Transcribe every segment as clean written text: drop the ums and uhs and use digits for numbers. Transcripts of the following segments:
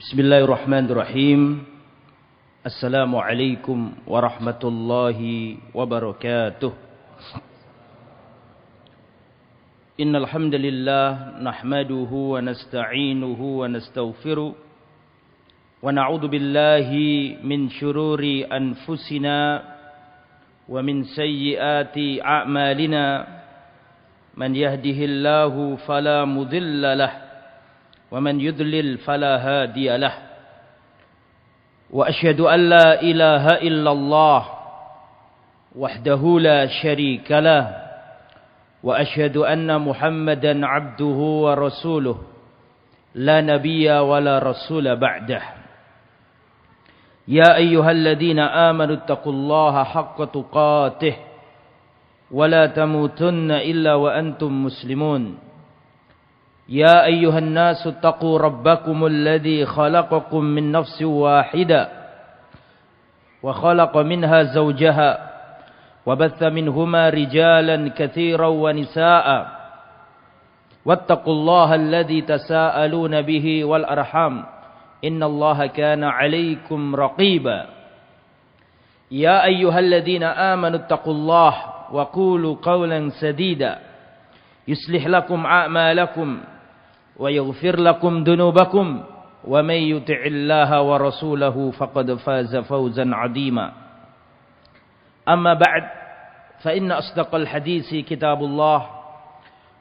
Bismillahirrahmanirrahim. Assalamualaikum warahmatullahi wabarakatuh. Innal hamdalillah nahmaduhu wa nasta'inuhu wa nastaghfiruh wa na'udzu billahi min shururi anfusina wa min sayyiati a'malina. Man yahdihillahu fala mudilla lahu ومن يضلل فلا هادي له وأشهد أن لا إله إلا الله وحده لا شريك له وأشهد أن محمدا عبده ورسوله لا نبي ولا رسول بعده يا أيها الذين آمنوا اتقوا الله حق تقاته ولا تموتن إلا وأنتم مسلمون يا أيها الناس اتقوا ربكم الذي خلقكم من نفس واحدة وخلق منها زوجها وبث منهما رجالا كثيرا ونساء واتقوا الله الذي تساءلون به والأرحام إن الله كان عليكم رقيبا يا أيها الذين آمنوا اتقوا الله وقولوا قولا سديدا يصلح لكم أعمالكم ويغفر لكم ذنوبكم ومن يطع الله ورسوله فقد فاز فوزا عظيما أما بعد فإن أصدق الحديث كتاب الله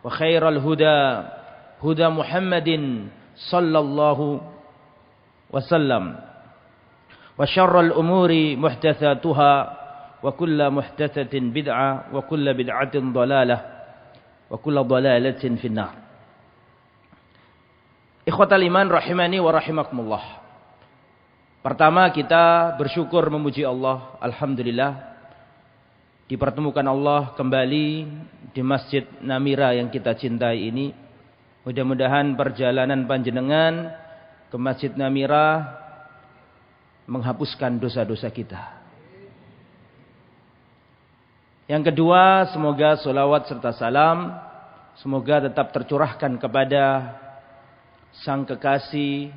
وخير الهدى هدى محمد صلى الله وسلم وشر الأمور محدثاتها وكل محدثة بدعة وكل بدعة ضلالة وكل ضلالة في النار. Ikhwatal iman rahimani wa rahimakumullah. Pertama kita bersyukur memuji Allah. Alhamdulillah dipertemukan Allah kembali di Masjid Namira yang kita cintai ini. Mudah-mudahan perjalanan panjenengan ke Masjid Namira menghapuskan dosa-dosa kita. Yang kedua, semoga salawat serta salam semoga tetap tercurahkan kepada sang kekasih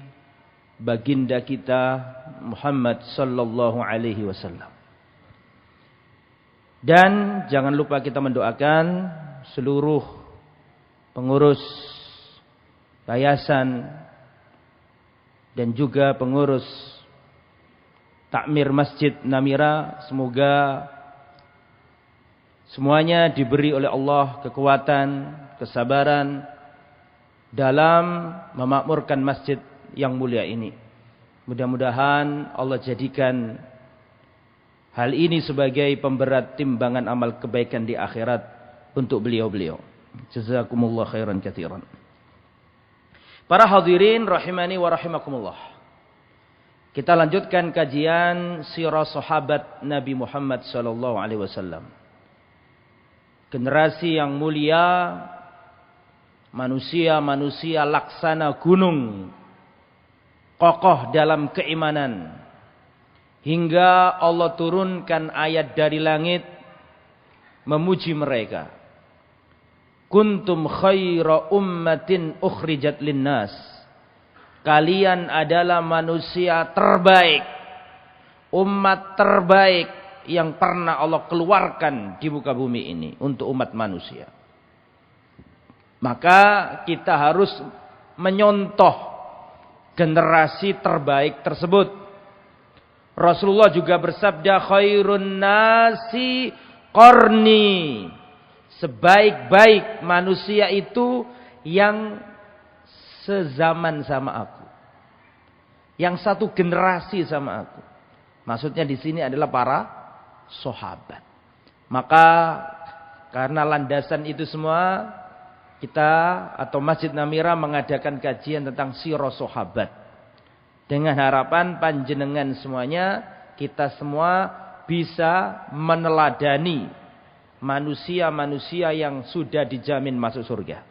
baginda kita Muhammad sallallahu alaihi wasallam. Dan jangan lupa kita mendoakan seluruh pengurus yayasan dan juga pengurus takmir Masjid Namira, semoga semuanya diberi oleh Allah kekuatan, kesabaran dalam memakmurkan masjid yang mulia ini. Mudah-mudahan Allah jadikan hal ini sebagai pemberat timbangan amal kebaikan di akhirat untuk beliau-beliau. Jazakumullah khairan katsiran. Para hadirin rahimani wa rahimakumullah. Kita lanjutkan kajian sirah sahabat Nabi Muhammad sallallahu alaihi wasallam. Generasi yang mulia, manusia-manusia laksana gunung, kokoh dalam keimanan, hingga Allah turunkan ayat dari langit memuji mereka. Kuntum khaira ummatin ukhrijat linnas. Kalian adalah manusia terbaik, umat terbaik yang pernah Allah keluarkan di muka bumi ini untuk umat manusia. Maka kita harus menyontoh generasi terbaik tersebut. Rasulullah juga bersabda, khairun nasi qarni. Sebaik-baik manusia itu yang sezaman sama aku. Yang satu generasi sama aku. Maksudnya di sini adalah para sahabat. Maka karena landasan itu semua, kita atau Masjid Namira mengadakan kajian tentang sirah sahabat. Dengan harapan panjenengan semuanya, kita semua bisa meneladani manusia-manusia yang sudah dijamin masuk surga.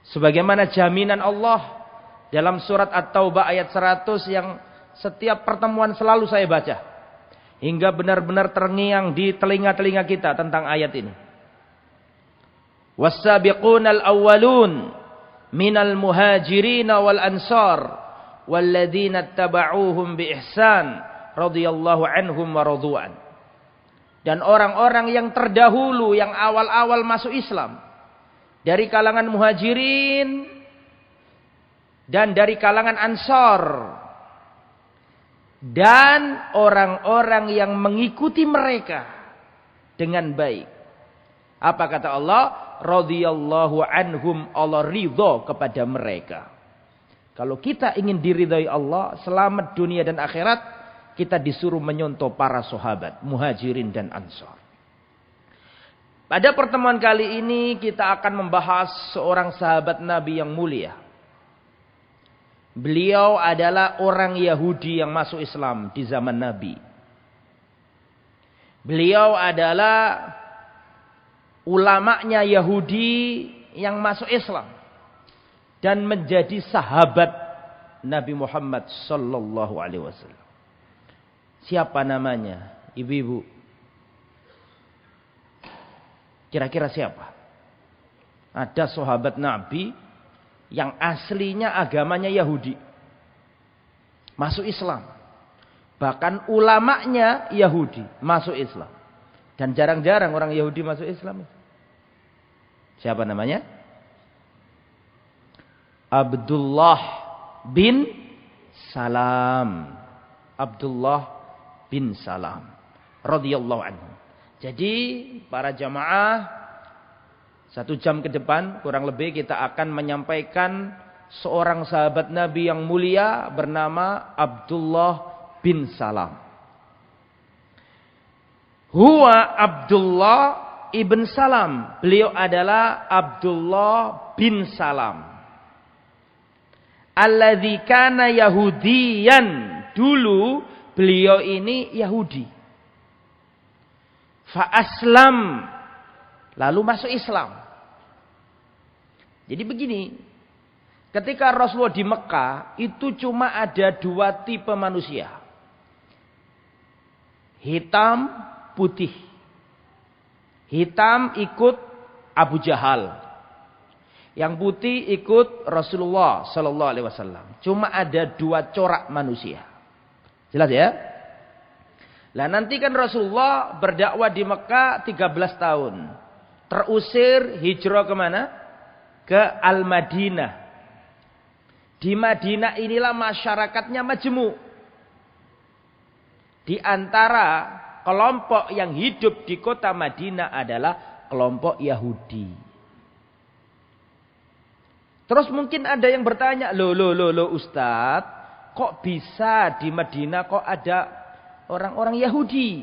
Sebagaimana jaminan Allah dalam surat At-Taubah ayat 100 yang setiap pertemuan selalu saya baca. Hingga benar-benar terngiang di telinga-telinga kita tentang ayat ini. Was-sabiqunal awwalun minal muhajirin wal ansar walladzina tabauhum bi ihsan radhiyallahu anhum wa radhu'an. Dan orang-orang yang terdahulu yang awal-awal masuk Islam dari kalangan muhajirin dan dari kalangan ansar dan orang-orang yang mengikuti mereka dengan baik. Apa kata Allah? Radhiyallahu anhum, Allah ridha kepada mereka. Kalau kita ingin diridhai Allah, selamat dunia dan akhirat, kita disuruh menyontoh para sahabat, muhajirin dan ansar. Pada pertemuan kali ini kita akan membahas seorang sahabat Nabi yang mulia. Beliau adalah orang Yahudi yang masuk Islam di zaman Nabi. Beliau adalah ulamanya Yahudi yang masuk Islam dan menjadi sahabat Nabi Muhammad sallallahu alaihi wasallam. Siapa namanya? Ibu-ibu. Kira-kira siapa? Ada sahabat Nabi yang aslinya agamanya Yahudi masuk Islam. Bahkan ulamanya Yahudi masuk Islam. Dan jarang-jarang orang Yahudi masuk Islam. Siapa namanya? Abdullah bin Salam. Abdullah bin Salam radhiyallahu anhu. Jadi para jamaah, 1 jam ke depan kurang lebih kita akan menyampaikan seorang sahabat Nabi yang mulia bernama Abdullah bin Salam. Huwa Abdullah ibn Salam. Beliau adalah Abdullah bin Salam. Alladzi kana Yahudiyan. Dulu beliau ini Yahudi. Fa aslam. Lalu masuk Islam. Jadi begini. Ketika Rasulullah di Mekah, itu cuma ada 2 tipe manusia. Hitam, putih. Hitam ikut Abu Jahal. Yang putih ikut Rasulullah sallallahu alaihi wasallam. Cuma ada 2 corak manusia. Jelas ya? Lah nanti kan Rasulullah berdakwah di Mekah 13 tahun. Terusir hijrah kemana? Ke Al-Madinah. Di Madinah inilah masyarakatnya majmu'. Di antara kelompok yang hidup di kota Madinah adalah kelompok Yahudi. Terus mungkin ada yang bertanya, loh Ustadz, kok bisa di Madinah kok ada orang-orang Yahudi?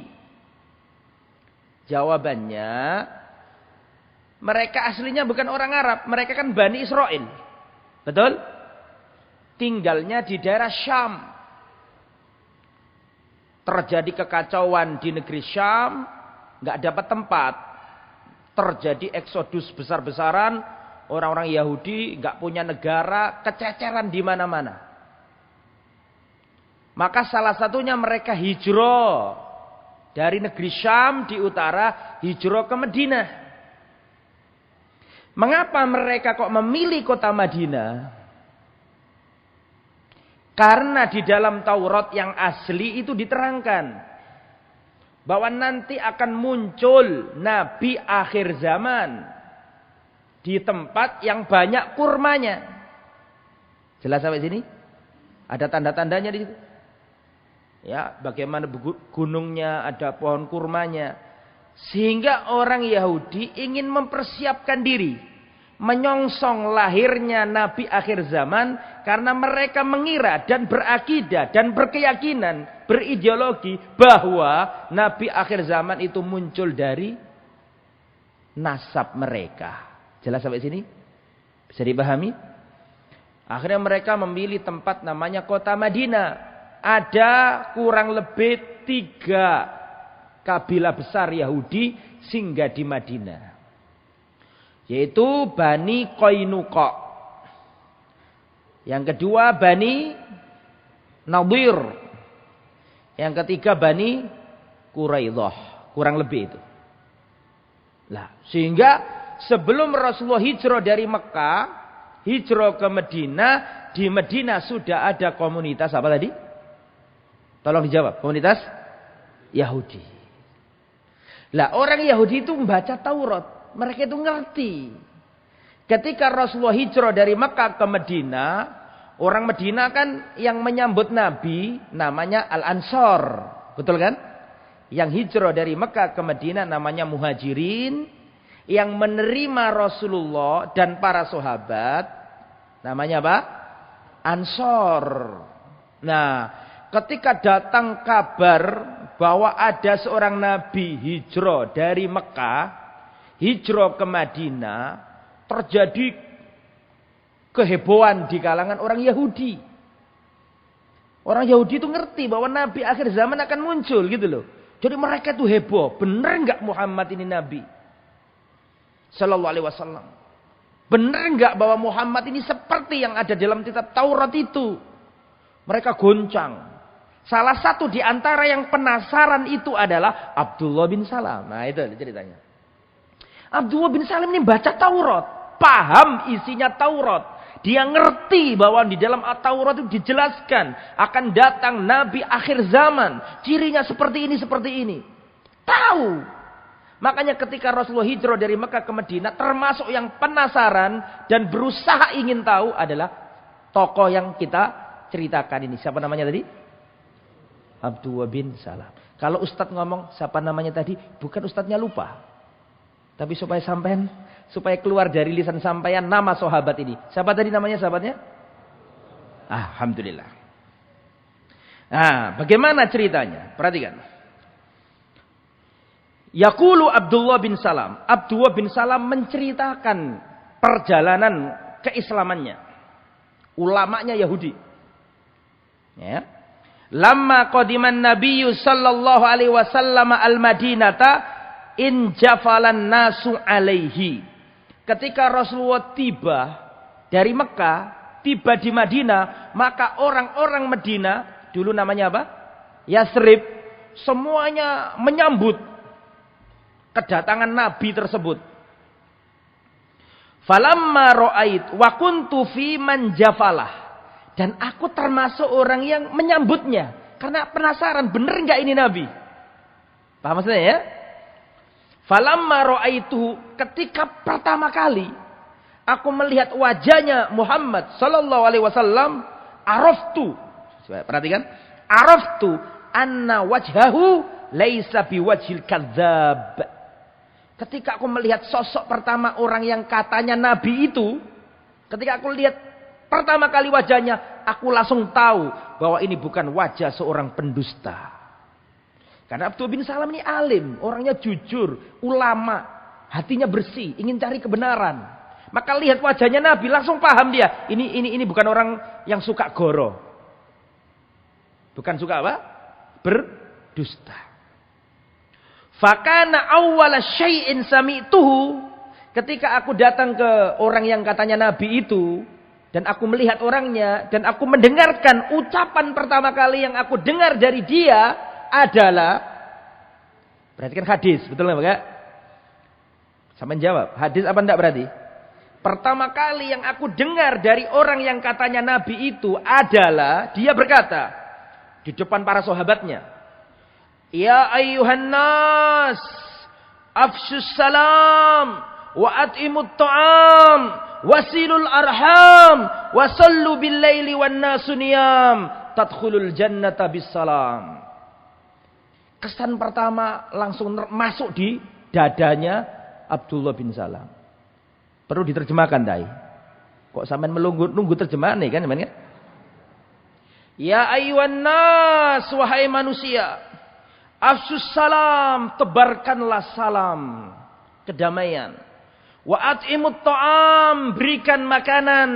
Jawabannya, mereka aslinya bukan orang Arab, mereka kan Bani Israel. Betul? Tinggalnya di daerah Syam. Terjadi kekacauan di negeri Syam, nggak dapat tempat. Terjadi eksodus besar-besaran, orang-orang Yahudi nggak punya negara, kececeran di mana-mana. Maka salah satunya mereka hijrah dari negeri Syam di utara, hijrah ke Madinah. Mengapa mereka kok memilih kota Madinah? Karena di dalam Taurat yang asli itu diterangkan bahwa nanti akan muncul nabi akhir zaman di tempat yang banyak kurmanya. Jelas sampai sini? Ada tanda-tandanya di situ. Ya, bagaimana gunungnya, ada pohon kurmanya. Sehingga orang Yahudi ingin mempersiapkan diri menyongsong lahirnya nabi akhir zaman, karena mereka mengira dan berakidah dan berkeyakinan, berideologi bahwa nabi akhir zaman itu muncul dari nasab mereka. Jelas sampai sini? Bisa dipahami? Akhirnya mereka memilih tempat namanya kota Madinah. Ada kurang lebih 3 kabilah besar Yahudi singgah di Madinah. Yaitu Bani Qainuqa. Yang kedua Bani Nadir. Yang ketiga Bani Quraidah. Kurang lebih itu. Lah, sehingga sebelum Rasulullah hijrah dari Mekah, hijrah ke Medina, di Medina sudah ada komunitas apa tadi? Tolong dijawab. Komunitas Yahudi. Lah orang Yahudi itu membaca Taurat. Mereka itu ngerti. Ketika Rasulullah hijrah dari Mekah ke Medina, orang Medina kan yang menyambut Nabi namanya Al-Ansor. Betul kan? Yang hijrah dari Mekah ke Medina namanya Muhajirin. Yang menerima Rasulullah dan para sahabat namanya apa? Ansor. Nah, ketika datang kabar bahwa ada seorang Nabi hijrah dari Mekah, hijrah ke Madinah, terjadi kehebohan di kalangan orang Yahudi. Orang Yahudi itu ngerti bahwa Nabi akhir zaman akan muncul gitu loh. Jadi mereka itu heboh. Benar nggak Muhammad ini Nabi? Sallallahu alaihi wasallam. Benar nggak bahwa Muhammad ini seperti yang ada dalam kitab Taurat itu? Mereka goncang. Salah satu di antara yang penasaran itu adalah Abdullah bin Salam. Nah itu ceritanya. Abdullah bin Salam ini baca Taurat. Paham isinya Taurat. Dia ngerti bahwa di dalam Taurat itu dijelaskan akan datang Nabi akhir zaman. Cirinya seperti ini, seperti ini. Tahu. Makanya ketika Rasulullah hijrah dari Mekah ke Madinah, termasuk yang penasaran dan berusaha ingin tahu adalah tokoh yang kita ceritakan ini. Siapa namanya tadi? Abdullah bin Salam. Kalau Ustadz ngomong siapa namanya tadi, bukan Ustadznya lupa. Tapi supaya keluar dari lisan sampean nama sahabat ini. Siapa tadi namanya sahabatnya? Alhamdulillah. Nah, bagaimana ceritanya? Perhatikan. Yaqulu Abdullah bin Salam. Abdullah bin Salam menceritakan perjalanan keislamannya. Ulamanya Yahudi. Ya. Lamma qadiman Nabiyyu sallallahu alaihi wasallam al-Madinata in jafalan nasu alaihi. Ketika Rasulullah tiba dari Mekah, tiba di Madinah, maka orang-orang Madinah, dulu namanya apa? Yasrib, semuanya menyambut kedatangan Nabi tersebut. Falamma ra'ait wa kuntu fi man jafalah. Dan aku termasuk orang yang menyambutnya. Karena penasaran, benar enggak ini Nabi? Paham maksudnya ya? Falamma ra'aitu, ketika pertama kali aku melihat wajahnya Muhammad sallallahu alaihi wasallam, araftu. Perhatikan, araftu anna wajhahu laisa biwajhil kadzdzab. Ketika aku melihat sosok pertama orang yang katanya nabi itu, ketika aku lihat pertama kali wajahnya, aku langsung tahu bahwa ini bukan wajah seorang pendusta. Karena Abdullah bin Salam ini alim, orangnya jujur, ulama, hatinya bersih, ingin cari kebenaran. Maka lihat wajahnya Nabi, langsung paham dia. Ini bukan orang yang suka goro. Bukan suka apa? Berdusta. Fakana awwala syai'in sami'tuhu. Ketika aku datang ke orang yang katanya Nabi itu, dan aku melihat orangnya, dan aku mendengarkan ucapan pertama kali yang aku dengar dari dia adalah, perhatikan hadis, betul nggak Pak? Sampai jawab, hadis apa enggak berarti? Pertama kali yang aku dengar dari orang yang katanya Nabi itu adalah, dia berkata di depan para sahabatnya, ya ayyuhan nas, afshus salam, wa at'imut ta'am, wasilul arham, wasallu bil laili wan nasu niyam, tadkhulul jannata bis salam. Kesan pertama langsung masuk di dadanya Abdullah bin Salam. Perlu diterjemahkan, Dai. Kok sampean nunggu terjemahan nih kan, kan? Ya ayyuhan nas, wahai manusia, afsus salam, tebarkanlah salam kedamaian. Wa at'imut ta'am, berikan makanan.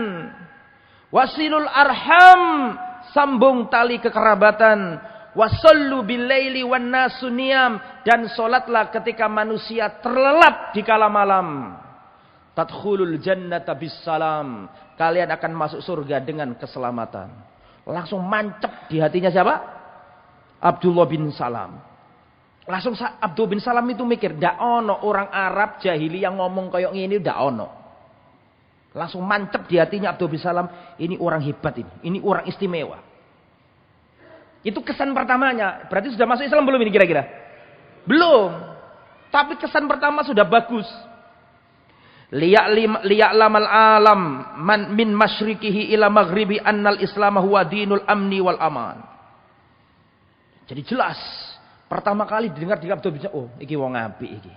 Wasilul arham, sambung tali kekerabatan. Wasallu bil laili wan nasu niyam, dan salatlah ketika manusia terlelap di kala malam. Tadkhulul jannata bis salam, kalian akan masuk surga dengan keselamatan. Langsung mancep di hatinya siapa? Abdullah bin Salam. Langsung Abdullah bin Salam itu mikir, ndak ono orang Arab jahili yang ngomong kayak gini, ndak ono. Langsung mancep di hatinya Abdullah bin Salam, ini orang hebat ini. Ini orang istimewa. Itu kesan pertamanya. Berarti sudah masuk Islam belum ini kira-kira? Belum. Tapi kesan pertama sudah bagus. Liya'lamal alam man min masyrikihi ila maghribi annal islam huwa dinul amni wal aman. Jadi jelas. Pertama kali didengar di Abdullah bin Salam, oh iki wong apik iki.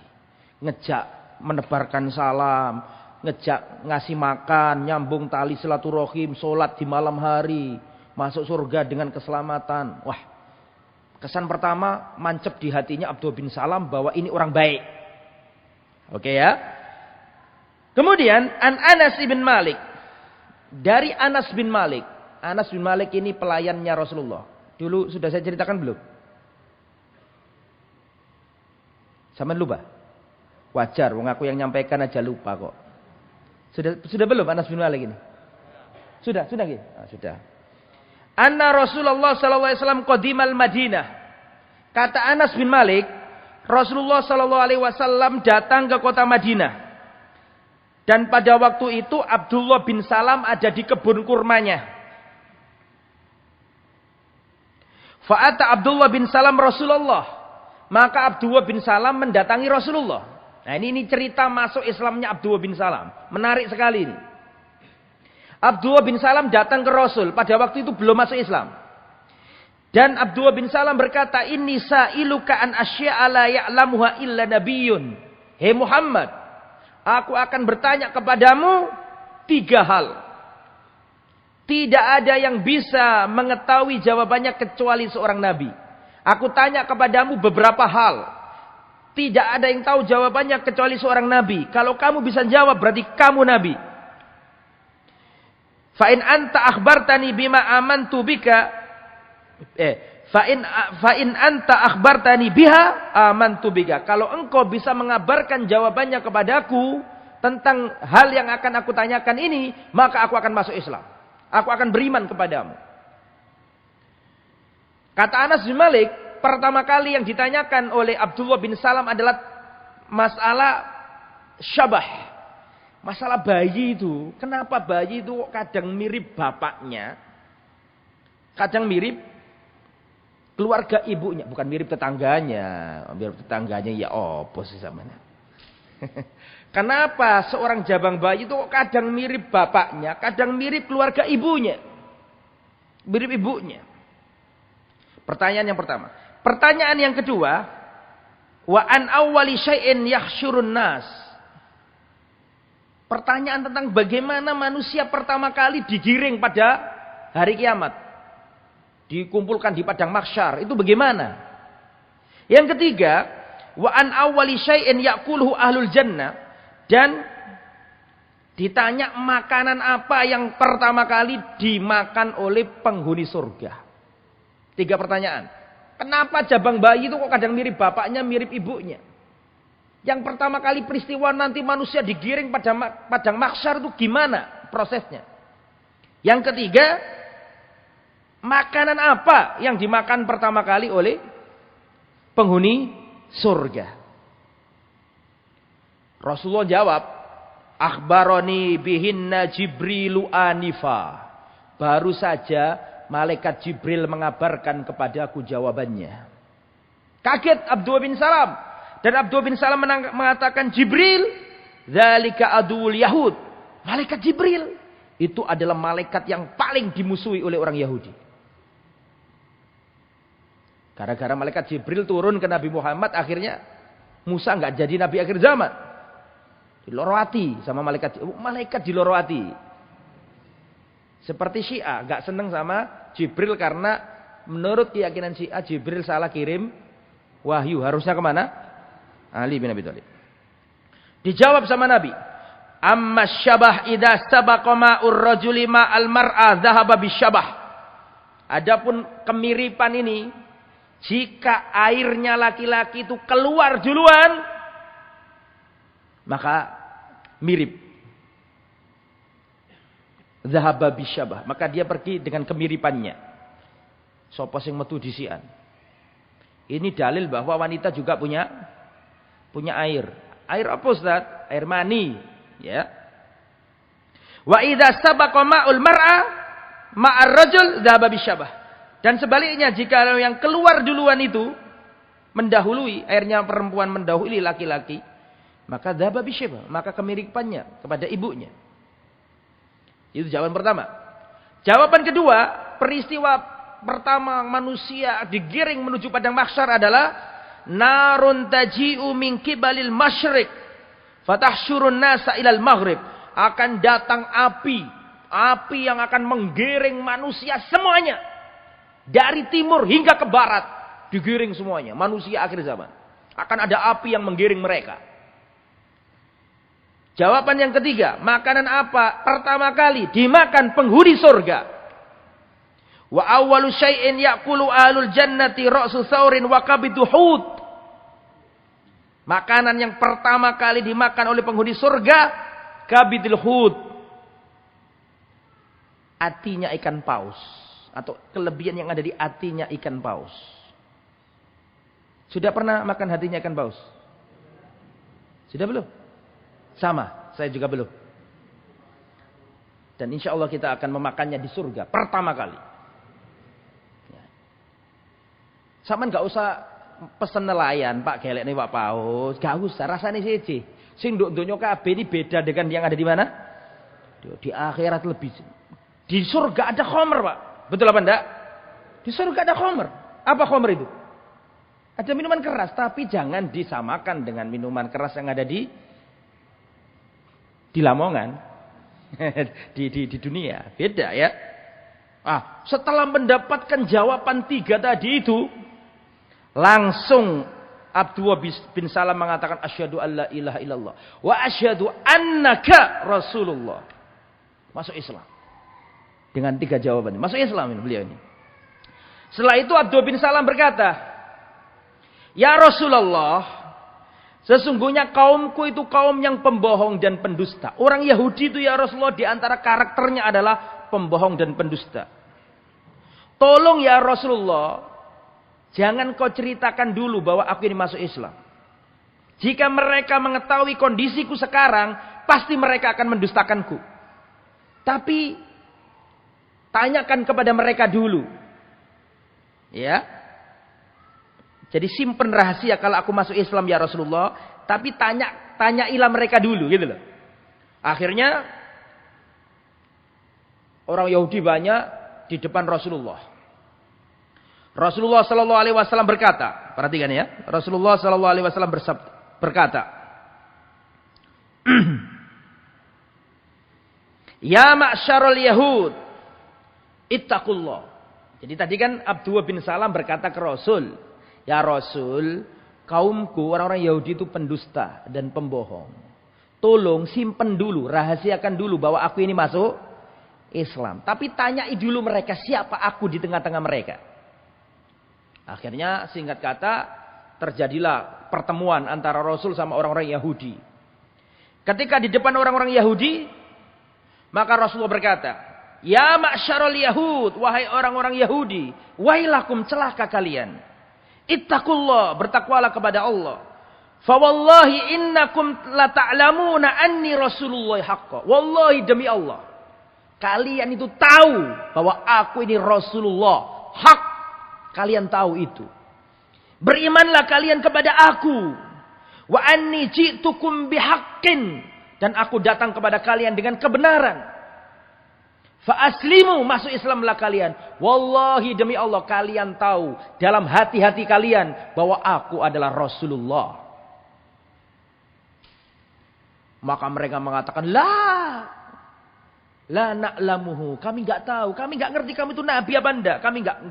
Ngejak menebarkan salam, ngejak ngasih makan, nyambung tali silaturahim, salat di malam hari, masuk surga dengan keselamatan. Wah, kesan pertama mancep di hatinya Abdullah bin Salam bahwa ini orang baik. Oke ya. Kemudian Anas bin Malik. Dari Anas bin Malik. Anas bin Malik ini pelayannya Rasulullah. Dulu sudah saya ceritakan belum? Sama lupa? Wajar, wong aku yang nyampaikan aja lupa kok. Sudah belum Anas bin Malik ini? Sudah gitu. Ah, sudah. Anna Rasulullah sallallahu alaihi wasallam qadimal Madinah. Kata Anas bin Malik, Rasulullah sallallahu alaihi wasallam datang ke kota Madinah. Dan pada waktu itu Abdullah bin Salam ada di kebun kurmanya. Fa'ata Abdullah bin Salam Rasulullah. Maka Abdullah bin Salam mendatangi Rasulullah. Nah ini cerita masuk Islamnya Abdullah bin Salam. Menarik sekali ini. Abdullah bin Salam datang ke Rasul. Pada waktu itu belum masuk Islam. Dan Abdullah bin Salam berkata, Inni sa'iluka an asya'a la ya'lamuha illa nabiyyun. Hei Muhammad, aku akan bertanya kepadamu 3 hal. Tidak ada yang bisa mengetahui jawabannya kecuali seorang nabi. Aku tanya kepadamu beberapa hal. Tidak ada yang tahu jawabannya kecuali seorang nabi. Kalau kamu bisa jawab berarti kamu nabi. Fa in anta akhbartani bima amantu bika. Fa in anta akhbartani biha amantu bika. Kalau engkau bisa mengabarkan jawabannya kepadaku tentang hal yang akan aku tanyakan ini, maka aku akan masuk Islam. Aku akan beriman kepadamu. Kata Anas bin Malik, pertama kali yang ditanyakan oleh Abdullah bin Salam adalah masalah syabah. Masalah bayi itu. Kenapa bayi itu kadang mirip bapaknya, kadang mirip keluarga ibunya. Bukan mirip tetangganya. Mirip tetangganya ya opo sih samanya. Kenapa seorang jabang bayi itu kadang mirip bapaknya, kadang mirip keluarga ibunya. Mirip ibunya. Pertanyaan yang pertama. Pertanyaan yang kedua, wa an awwali syai'in yahsyurun nas. Pertanyaan tentang bagaimana manusia pertama kali digiring pada hari kiamat. Dikumpulkan di padang mahsyar, itu bagaimana? Yang ketiga, wa an awwali syai'in ya'kuluhu ahlul jannah. Dan ditanya makanan apa yang pertama kali dimakan oleh penghuni surga. 3 pertanyaan. Kenapa jabang bayi itu kok kadang mirip bapaknya, mirip ibunya? Yang pertama kali peristiwa nanti manusia digiring pada padang mahsyar itu gimana prosesnya? Yang ketiga, makanan apa yang dimakan pertama kali oleh penghuni surga? Rasulullah jawab, akhbaroni bihinna Jibrilu anifa. Baru saja malaikat Jibril mengabarkan kepadaku jawabannya. Kaget Abdullah bin Salam. Dan Abdullah bin Salam mengatakan, Jibril, dzalika aduul Yahud. Malaikat Jibril itu adalah malaikat yang paling dimusuhi oleh orang Yahudi. Gara-gara malaikat Jibril turun ke Nabi Muhammad, akhirnya Musa nggak jadi nabi akhir zaman. Diloroti sama malaikat diloroti. Seperti Syiah nggak seneng sama Jibril karena menurut keyakinan Syiah Jibril salah kirim wahyu. Harusnya kemana? Ali bin Abi Thalib. Dijawab sama Nabi, amma syabah idza sabaqa ma'ur rajuli ma'al mar'a dhahaba bisyabah. Adapun kemiripan ini, jika airnya laki-laki itu keluar duluan, maka mirip. Dhahaba bisyabah. Maka dia pergi dengan kemiripannya. Sopo sing metu disian. Ini dalil bahwa wanita juga punya air. Air apa Ustaz? Air mani, ya. Wa idza sabaqa ma'ul mar'a ma'ar rajul dhahaba bisyabah. Dan sebaliknya jika yang keluar duluan itu mendahului, airnya perempuan mendahului laki-laki, maka dhahaba bisyabah, maka kemiripannya kepada ibunya. Itu jawaban pertama. Jawaban kedua, peristiwa pertama manusia digiring menuju padang mahsyar adalah narun taji'u min kibalil masyriq fatahsyurun nasa ilal maghrib. Akan datang api yang akan menggiring manusia semuanya dari timur hingga ke barat, digiring semuanya manusia akhir zaman. Akan ada api yang menggiring mereka. Jawaban yang ketiga, makanan apa pertama kali dimakan penghuni surga? Wa awwalu syai'in ya'kulu ahlul jannati ra'su thawrin wa kabidu hud. Makanan yang pertama kali dimakan oleh penghuni surga, kabidul hud. Atinya ikan paus, atau kelebihan yang ada di hatinya ikan paus. Sudah pernah makan hatinya ikan paus? Sudah belum? Sama, saya juga belum. Dan insya Allah kita akan memakannya di surga pertama kali. Sama nggak usah pesen nelayan, Pak gelek nih Pak Paus, nggak usah, rasanya sih. Sing donya kabeh ini beda dengan yang ada di mana? Di akhirat lebih. Di surga ada khamr, Pak. Betul apa enggak? Di surga ada khamr. Apa khamr itu? Ada minuman keras, tapi jangan disamakan dengan minuman keras yang ada di Lamongan. di dunia. Beda ya. Setelah mendapatkan jawaban 3 tadi itu, langsung Abdullah bin Salam mengatakan asyhadu alla ilaha illallah wa asyhadu annaka rasulullah. Masuk Islam. Dengan 3 jawaban. Masuk Islam ini beliau ini. Setelah itu Abdullah bin Salam berkata, "Ya Rasulullah, sesungguhnya kaumku itu kaum yang pembohong dan pendusta." Orang Yahudi itu ya Rasulullah di antara karakternya adalah pembohong dan pendusta. Tolong ya Rasulullah, jangan kau ceritakan dulu bahwa aku ini masuk Islam. Jika mereka mengetahui kondisiku sekarang, pasti mereka akan mendustakanku. Tapi tanyakan kepada mereka dulu. Ya. Jadi simpen rahasia kalau aku masuk Islam ya Rasulullah, tapi tanyailah mereka dulu gitu loh. Akhirnya orang Yahudi banyak di depan Rasulullah. Rasulullah sallallahu alaihi wasallam berkata, perhatikan ya. Rasulullah sallallahu alaihi wasallam berkata, "Ya ma'syarul yahud, ittaqullah." Jadi tadi kan Abdullah bin Salam berkata ke Rasul, "Ya Rasul, kaumku orang-orang Yahudi itu pendusta dan pembohong. Tolong simpen dulu, rahasiakan dulu bahwa aku ini masuk Islam. Tapi tanyai dulu mereka siapa aku di tengah-tengah mereka." Akhirnya singkat kata terjadilah pertemuan antara Rasul sama orang-orang Yahudi. Ketika di depan orang-orang Yahudi, maka Rasulullah berkata, "Ya ma'syarul yahud, wahai orang-orang Yahudi, wailakum celaka kalian. Ittaqullah, bertakwalah kepada Allah. Fa wallahi innakum la ta'lamuna anni Rasulullah haqqan." Wallahi demi Allah, kalian itu tahu bahwa aku ini Rasulullah hak. Kalian tahu itu. Berimanlah kalian kepada aku. Wa anni ji'tukum bihaqqin, dan aku datang kepada kalian dengan kebenaran. Fa aslimu, masuk Islamlah kalian. Wallahi demi Allah, kalian tahu dalam hati-hati kalian bahwa aku adalah Rasulullah. Maka mereka mengatakan, la na'lamuhu. Kami enggak tahu, kami enggak ngerti kamu itu nabi apa enggak. Kami enggak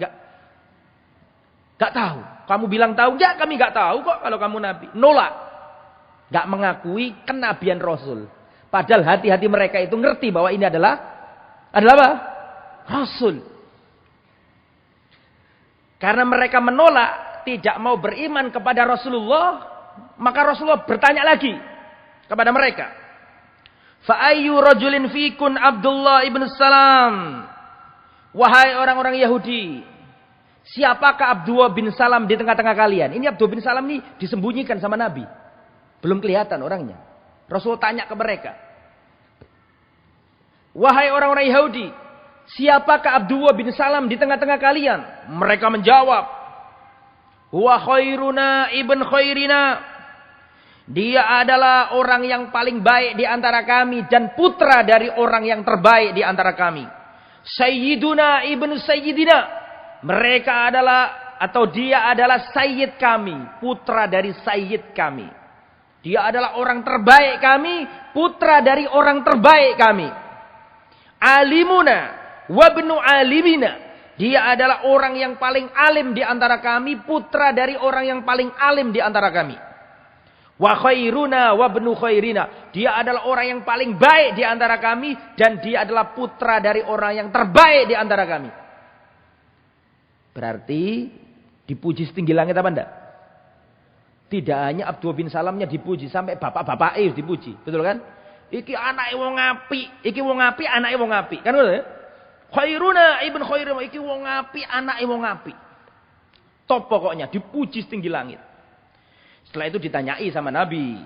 tahu. Kamu bilang tahu, enggak, kami enggak tahu kok kalau kamu nabi. Nolak. Enggak mengakui kenabian Rasul. Padahal hati-hati mereka itu ngerti bahwa ini adalah apa? Rasul. Karena mereka menolak, tidak mau beriman kepada Rasulullah, maka Rasulullah bertanya lagi kepada mereka. Fa ayyu rajulin fikun Abdullah ibn Salam. Wahai orang-orang Yahudi, siapakah Abdullah bin Salam di tengah-tengah kalian? Ini Abdullah bin Salam ini disembunyikan sama Nabi. Belum kelihatan orangnya. Rasul tanya ke mereka. Wahai orang-orang Yahudi, siapakah Abdullah bin Salam di tengah-tengah kalian? Mereka menjawab, huwa khairuna ibn khairina. Dia adalah orang yang paling baik di antara kami dan putra dari orang yang terbaik di antara kami. Sayyiduna ibn sayyidina. Mereka adalah atau dia adalah sayyid kami, putra dari sayyid kami. Dia adalah orang terbaik kami, putra dari orang terbaik kami. Alimuna wabnu alimina. Dia adalah orang yang paling alim di antara kami, putra dari orang yang paling alim di antara kami. Wa khairuna wabnu khairina. Dia adalah orang yang paling baik di antara kami dan dia adalah putra dari orang yang terbaik di antara kami. Berarti dipuji setinggi langit apa enggak? Tidak hanya Abdullah bin Salamnya dipuji, sampai bapak-bapak dipuji. Betul kan? Iki anake wong apik, iki wong apik, anake wong apik. Kan betul ya? Khairuna ibn khairina, iki wong apik, anake wong apik. Top pokoknya, dipuji setinggi langit. Setelah itu ditanyai sama Nabi.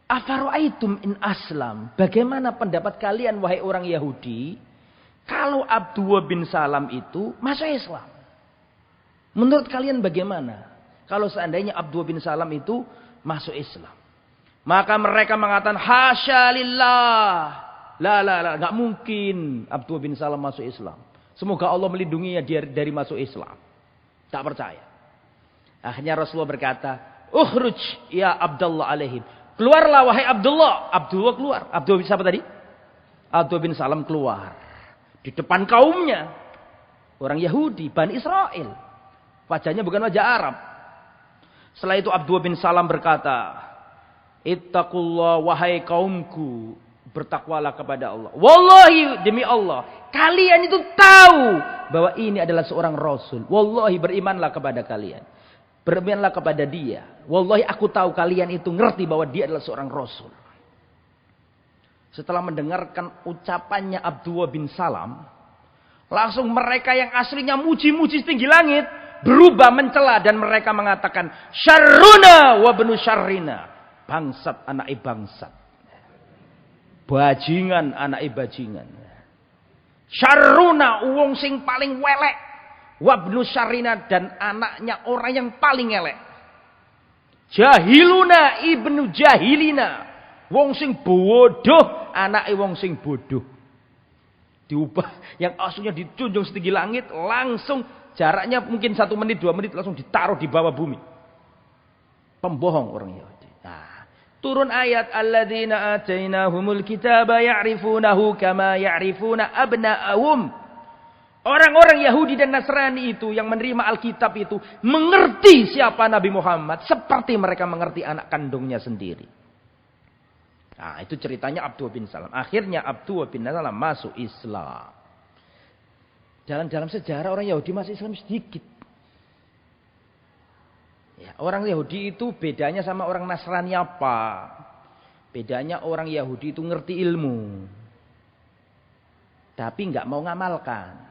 Afara'aitum in aslam? Bagaimana pendapat kalian wahai orang Yahudi kalau Abdullah bin Salam itu masuk Islam? Menurut kalian bagaimana kalau seandainya Abdullah bin Salam itu masuk Islam? Maka mereka mengatakan hasya lillah. La, enggak mungkin Abdullah bin Salam masuk Islam. Semoga Allah melindunginya dari masuk Islam. Tak percaya. Akhirnya Rasulullah berkata, "Ukhruj ya Abdullah alaihim." Keluarlah wahai Abdullah. Abdullah keluar. Abdullah bin siapa tadi? Abdullah bin Salam keluar di depan kaumnya. Orang Yahudi, Bani Israel. Wajahnya bukan wajah Arab. Setelah itu Abdullah bin Salam berkata, "Ittaqullah wahai kaumku, bertakwalah kepada Allah. Wallahi demi Allah, kalian itu tahu bahwa ini adalah seorang rasul. Wallahi berimanlah kepada kalian. Berimanlah kepada dia. Wallahi aku tahu kalian itu ngerti bahwa dia adalah seorang rasul." Setelah mendengarkan ucapannya Abdullah bin Salam, langsung mereka yang aslinya muji-muji setinggi langit berubah mencela dan mereka mengatakan, "Syarruna wa benu syarrina." Bangsat anak bangsat. Bajingan anak bajingan. Syarruna wong sing paling welek. Wabnu syarrina dan anaknya orang yang paling elek. Jahiluna ibnu jahilina. Wong sing bodoh, anake wong sing bodoh. Diubah yang aslinya dijunjung setinggi langit, langsung jaraknya mungkin 1 menit 2 menit langsung ditaruh di bawah bumi. Pembohong orang Yahudi. Nah, turun ayat alladzina atainahumul kitaba ya'rifunahu kama ya'rifuna abna'ahum. Orang-orang Yahudi dan Nasrani itu yang menerima Alkitab itu mengerti siapa Nabi Muhammad seperti mereka mengerti anak kandungnya sendiri. Nah, itu ceritanya Abdullah bin Salam. Akhirnya Abdullah bin Salam masuk Islam. Dalam sejarah orang Yahudi masuk Islam sedikit. Ya, orang Yahudi itu bedanya sama orang Nasrani apa? Bedanya orang Yahudi itu ngerti ilmu. Tapi nggak mau ngamalkan.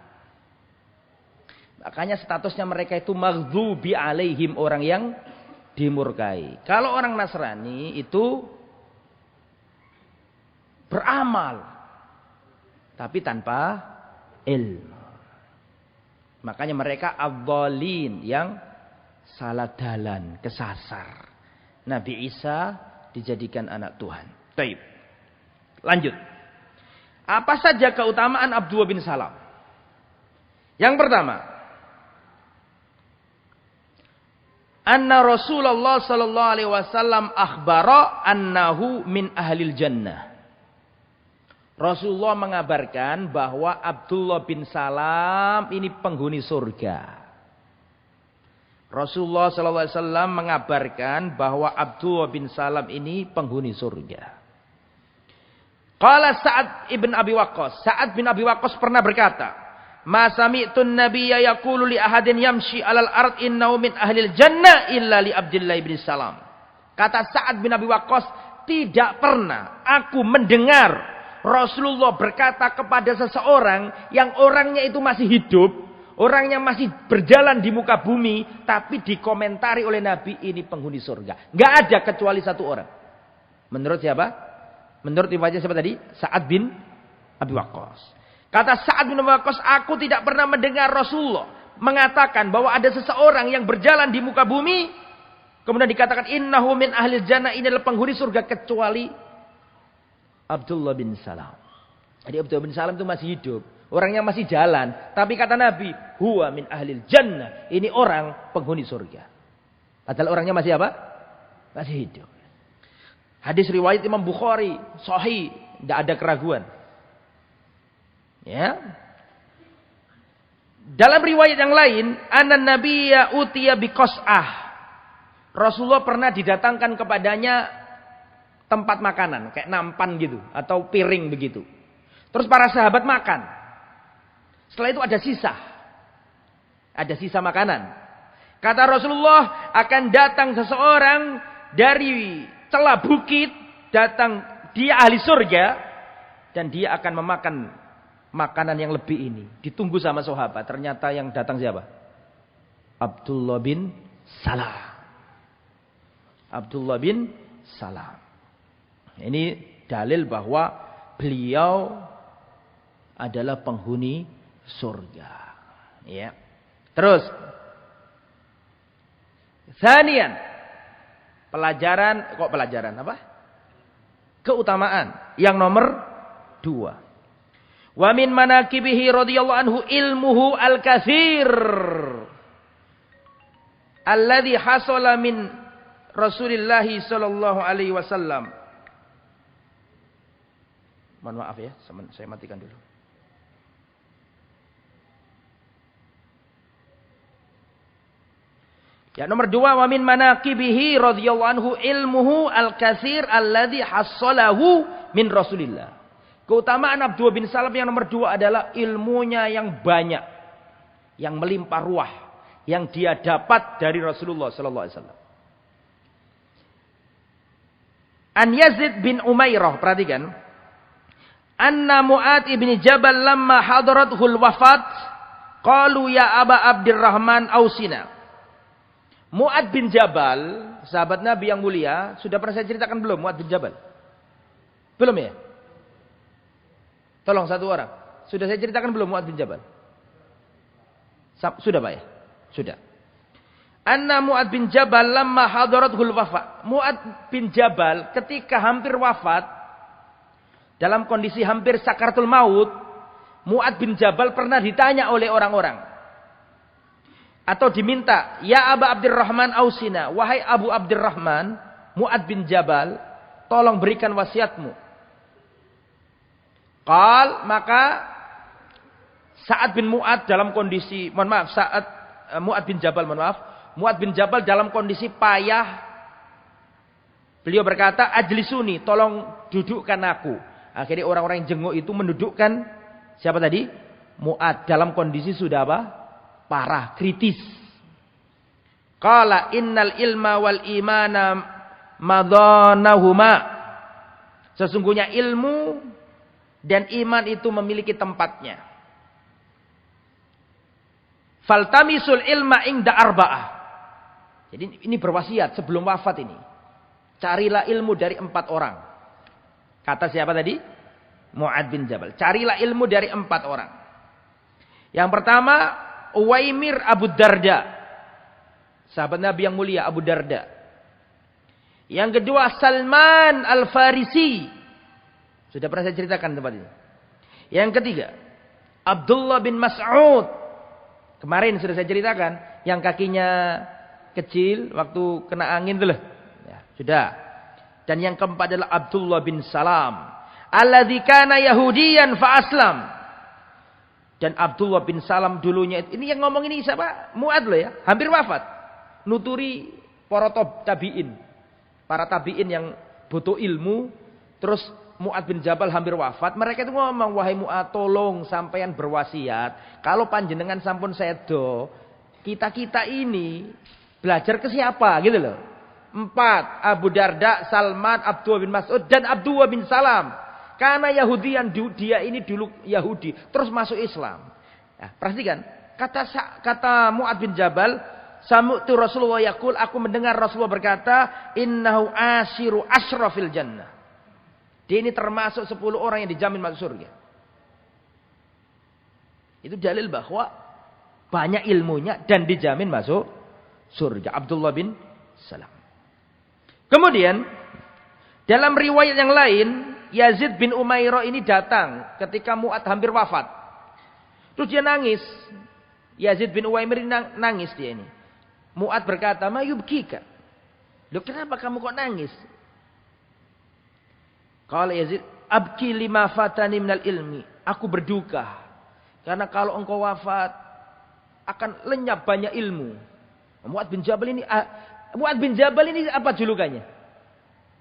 Makanya statusnya mereka itu maghdubi alaihim, orang yang dimurkai. Kalau orang Nasrani itu beramal tapi tanpa ilmu. Makanya mereka adh-dhalin, yang salah dalan, kesasar. Nabi Isa dijadikan anak Tuhan. Baik. Lanjut. Apa saja keutamaan Abdullah bin Salam? Yang pertama, anna Rasulullah sallallahu alaihi wasallam akhbara annahu min ahlil jannah. Rasulullah mengabarkan bahwa Abdullah bin Salam ini penghuni surga. Rasulullah sallallahu alaihi wasallam mengabarkan bahwa Abdullah bin Salam ini penghuni surga. Qala Sa'ad ibn Abi Waqqas. Sa'ad bin Abi Waqqas pernah berkata, "Ma sami'tun nabiyya yaqulu li ahadin yamshi 'alal ard innahu min ahlil jannah illa li Abdullah bin Salam." Kata Sa'ad bin Abi Waqqas, tidak pernah aku mendengar Rasulullah berkata kepada seseorang yang orangnya itu masih hidup, orangnya masih berjalan di muka bumi, tapi dikomentari oleh Nabi ini penghuni surga. Enggak ada kecuali satu orang. Menurut siapa? Menurut riwayat siapa tadi? Sa'ad bin Abi Waqqas. Kata Sa'ad bin Abi Waqqas, aku tidak pernah mendengar Rasulullah mengatakan bahwa ada seseorang yang berjalan di muka bumi, kemudian dikatakan innahu min ahlil jannah, ini adalah penghuni surga, kecuali Abdullah bin Salam. Jadi Abdullah bin Salam itu masih hidup. Orangnya masih jalan. Tapi kata Nabi, huwa min ahlil jannah. Ini orang penghuni surga. Padahal orangnya masih apa? Masih hidup. Hadis riwayat Imam Bukhari, sahih, tidak ada keraguan. Ya. Dalam riwayat yang lain, anan nabiyya utiya biqas'ah. Rasulullah pernah didatangkan kepadanya tempat makanan, kayak nampan gitu atau piring begitu. Terus para sahabat makan. Setelah itu ada sisa. Ada sisa makanan. Kata Rasulullah, akan datang seseorang dari celah bukit, datang, dia ahli surga, dan dia akan memakan makanan yang lebih ini. Ditunggu sama sahabat. Ternyata yang datang siapa? Abdullah bin Salam. Abdullah bin Salam. Ini dalil bahwa beliau adalah penghuni surga. Ya. Terus. Tsaniyan. Pelajaran apa? Keutamaan. Yang nomor 2. Wa min manaqibihi radhiyallahu anhu ilmuhu al-katsir. Alladhi hasala min Rasulillah sallallahu alaihi wasallam. Mohon maaf ya, saya matikan dulu. Ya, nomor 2, wa min manaqibihi radhiyallahu anhu ilmuhu al-katsir alladhi hassalahu min Rasulillah. Keutamaan Abdullah bin Salam yang nomor 2 adalah ilmunya yang banyak, yang melimpah ruah, yang dia dapat dari Rasulullah sallallahu alaihi wasallam. An Yazid bin Umairah, perhatikan. Anna Mu'ad ibn Jabal lamma hadarathul wafat, qalu ya Aba Abdurrahman ausina. Mu'ad bin Jabal, sahabat Nabi yang mulia, sudah pernah saya ceritakan belum Mu'ad bin Jabal? Belum ya? Tolong satu orang. Sudah saya ceritakan belum Mu'ad bin Jabal? Sudah Pak ya? Sudah. Anna Mu'ad bin Jabal lamma hadarathul wafat. Mu'ad bin Jabal ketika hampir wafat, dalam kondisi hampir sakaratul maut, Mu'ad bin Jabal pernah ditanya oleh orang-orang. Atau diminta, ya Aba Abdurrahman ausina, wahai Abu Abdurrahman, Mu'ad bin Jabal, tolong berikan wasiatmu. Qal, maka Sa'ad bin Mu'ad dalam kondisi, Mu'ad bin Jabal, Mu'ad bin Jabal dalam kondisi payah. Beliau berkata, ajlisuni, tolong dudukkan aku. Akhirnya orang-orang yang jenguk itu mendudukkan, siapa tadi? Mu'ad dalam kondisi sudah apa? Parah, kritis. Qala innal ilma wal imana madhanahuma. Sesungguhnya ilmu dan iman itu memiliki tempatnya. Faltamisul ilma inda arba'ah. Jadi ini berwasiat sebelum wafat ini. Carilah ilmu dari 4 orang. Kata siapa tadi? Mu'ad bin Jabal. Carilah ilmu dari 4 orang. Yang pertama, Uwaimir Abu Darda. Sahabat Nabi yang mulia Abu Darda. Yang kedua Salman Al-Farisi. Sudah pernah saya ceritakan tempat ini. Yang ketiga Abdullah bin Mas'ud. Kemarin sudah saya ceritakan. Yang kakinya kecil waktu kena angin itu loh. Ya, sudah. Dan yang keempat adalah Abdullah bin Salam. Alladzi kana Yahudiyan fa aslam. Dan Abdullah bin Salam dulunya ini yang ngomong ini siapa? Mu'ad loh ya, hampir wafat. Nuturi para tabi'in. Para tabi'in yang butuh ilmu, terus Mu'ad bin Jabal hampir wafat. Mereka itu ngomong, wahai Mu'ad, tolong sampean berwasiat. Kalau panjenengan sampun sedo, kita-kita ini belajar ke siapa gitu loh. 4, Abu Darda, Salman, Abdullah bin Mas'ud dan Abdullah bin Salam. Karena Yahudian, dia ini dulu Yahudi, terus masuk Islam. Nah, perhatikan, kata Mu'ad bin Jabal, sami'tu Rasulullah yaqul, aku mendengar Rasulullah berkata, innahu asiru asrafil jannah. Dia ini termasuk 10 orang yang dijamin masuk surga. Itu dalil bahwa banyak ilmunya dan dijamin masuk surga. Abdullah bin Salam. Kemudian dalam riwayat yang lain, Yazid bin Umairah ini datang ketika Mu'ad hampir wafat. Terus dia nangis. Yazid bin Umairah ini nangis dia ini. Mu'ad berkata, "Ma yubkika?" Loh, kenapa kamu kok nangis? Qala Yazid, "Abki lima fatani minal ilmi." Aku berduka karena kalau engkau wafat akan lenyap banyak ilmu. Mu'ad bin Jabal ini apa julukannya?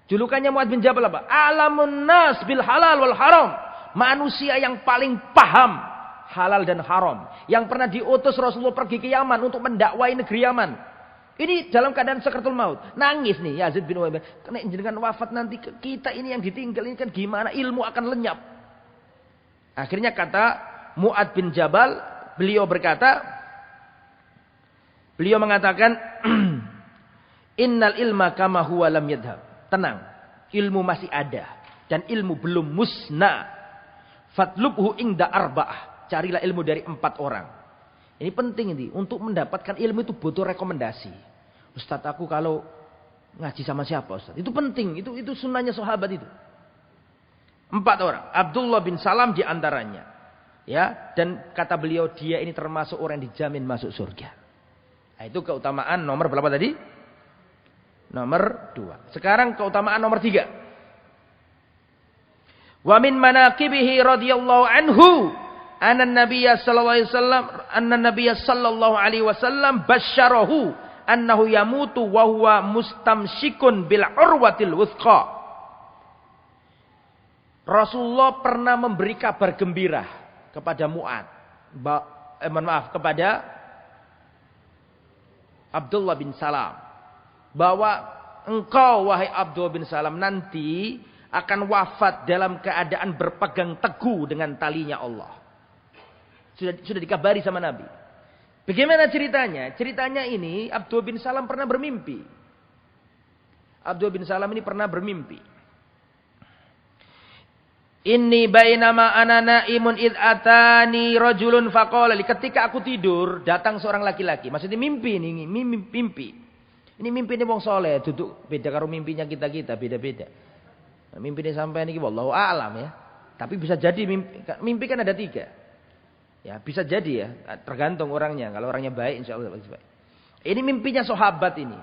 Julukannya Mu'ad bin Jabal apa? Alamun nas bil halal wal haram. Manusia yang paling paham halal dan haram. Yang pernah diutus Rasulullah pergi ke Yaman untuk mendakwai negeri Yaman. Ini dalam keadaan sakaratul maut. Nangis nih Yazid bin Umairah. Karena jenengan wafat nanti kita ini yang ditinggal ini kan gimana? Ilmu akan lenyap. Akhirnya kata Mu'ad bin Jabal, beliau mengatakan, "Innal ilma kama huwa lam yadhhab." Tenang, ilmu masih ada dan ilmu belum musnah. Fatlubhu inda arba'ah. Carilah ilmu dari 4 orang. Ini penting ini, untuk mendapatkan ilmu itu butuh rekomendasi. Ustadz, aku kalau ngaji sama siapa Ustadz? Itu penting, itu sunnahnya sahabat itu. 4 orang. Abdullah bin Salam di antaranya. Ya, dan kata beliau dia ini termasuk orang yang dijamin masuk surga. Nah, itu keutamaan nomor berapa tadi? Nomor 2. Sekarang keutamaan nomor 3. Wa min manaqibihi radhiyallahu anhu anna nabiyya sallallahu alaihi wasallam basyarahu annahu yamutu wa huwa mustamsikun bil urwatil wuthqa. Rasulullah pernah memberi kabar gembira kepada Mu'ad. Kepada Abdullah bin Salam. Bahwa engkau wahai Abdullah bin Salam nanti akan wafat dalam keadaan berpegang teguh dengan talinya Allah. Sudah dikabari sama Nabi. Bagaimana ceritanya? Ceritanya ini Abdullah bin Salam pernah bermimpi. Abdullah bin Salam ini pernah bermimpi. Inni bainama ana naimun id atani rajulun faqala. Ketika aku tidur, datang seorang laki-laki. Maksudnya mimpi ini, mimpi. Ini mimpi ini wong soleh, duduk beda karo mimpinya kita beda-beda. Mimpi ini sampai ini wallahu a'lam ya. Tapi bisa jadi mimpi kan ada 3. Ya, bisa jadi ya, tergantung orangnya. Kalau orangnya baik insyaallah baik. Ini mimpinya sahabat ini.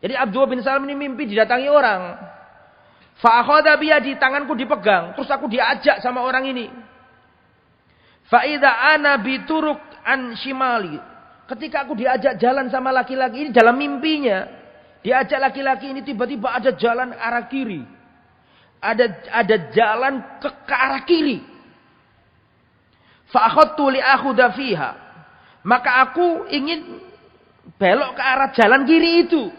Jadi Abdullah bin Salam ini mimpi didatangi orang. Fa akhadha bi yadi, tanganku dipegang, terus aku diajak sama orang ini. Fa idza ana bi turuk an shimali. Ketika aku diajak jalan sama laki-laki ini dalam mimpinya, diajak laki-laki ini tiba-tiba ada jalan arah kiri. Ada jalan ke arah kiri. Fa akhadtu li akhudha fiha. Maka aku ingin belok ke arah jalan kiri itu.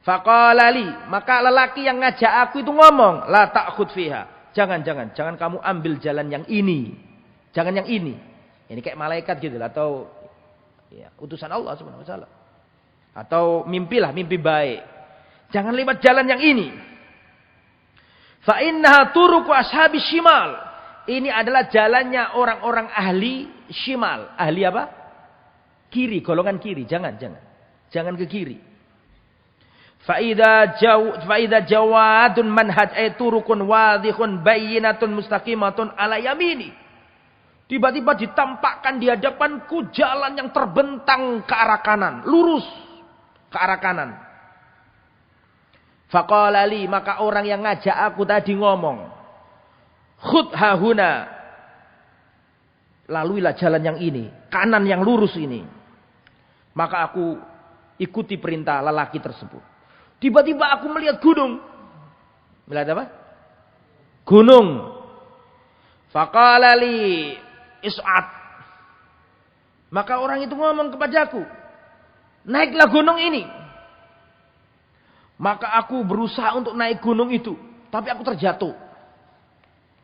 Faqala li, maka lelaki yang ngajak aku itu ngomong, "La ta'khud fiha." Jangan kamu ambil jalan yang ini. Jangan yang ini. Ini kayak malaikat gitu lah, atau ya, utusan Allah Subhanahu wa taala. Atau mimpi baik. Jangan lewat jalan yang ini. Fa innaha turuqu ashabi shimal. Ini adalah jalannya orang-orang ahli shimal. Ahli apa? Kiri, golongan kiri. Jangan ke kiri. Fa idza jawadun manhaj ay turuqun wadihun bayyinatun mustaqimatun ala yamini. Tiba-tiba ditampakkan di hadapanku jalan yang terbentang ke arah kanan. Lurus ke arah kanan. Faqala li, maka orang yang ngajak aku tadi ngomong. Khud hahuna. Laluilah jalan yang ini. Kanan yang lurus ini. Maka aku ikuti perintah lelaki tersebut. Tiba-tiba aku melihat gunung. Melihat apa? Gunung. Faqala li is'ad. Maka orang itu ngomong kepadaku, naiklah gunung ini. Maka aku berusaha untuk naik gunung itu, tapi aku terjatuh.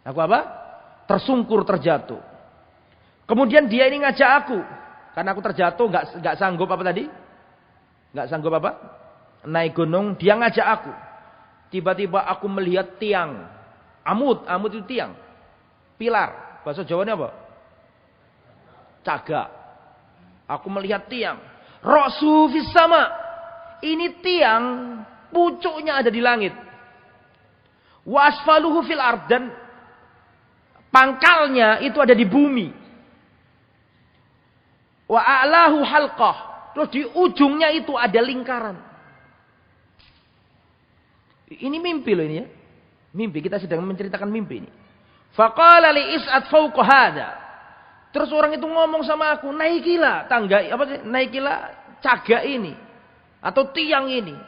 Aku apa? Tersungkur, terjatuh. Kemudian dia ini ngajak aku, karena aku terjatuh, nggak sanggup apa tadi? Nggak sanggup apa? Naik gunung, dia ngajak aku. Tiba-tiba aku melihat tiang. Amud itu tiang. Pilar. Bahasa Jawanya apa? Cagak. Aku melihat tiang. Ra'su fis sama. Ini tiang, pucuknya ada di langit. Wa asfaluhu fil ard, dan pangkalnya itu ada di bumi. Wa a'lahu halqah. Terus di ujungnya itu ada lingkaran. Ini mimpi loh ini ya. Mimpi, kita sedang menceritakan mimpi ini. Faqala li is'ad fawqa hadha. Terus orang itu ngomong sama aku, naikilah tangga, naikilah cagak ini atau tiang ini.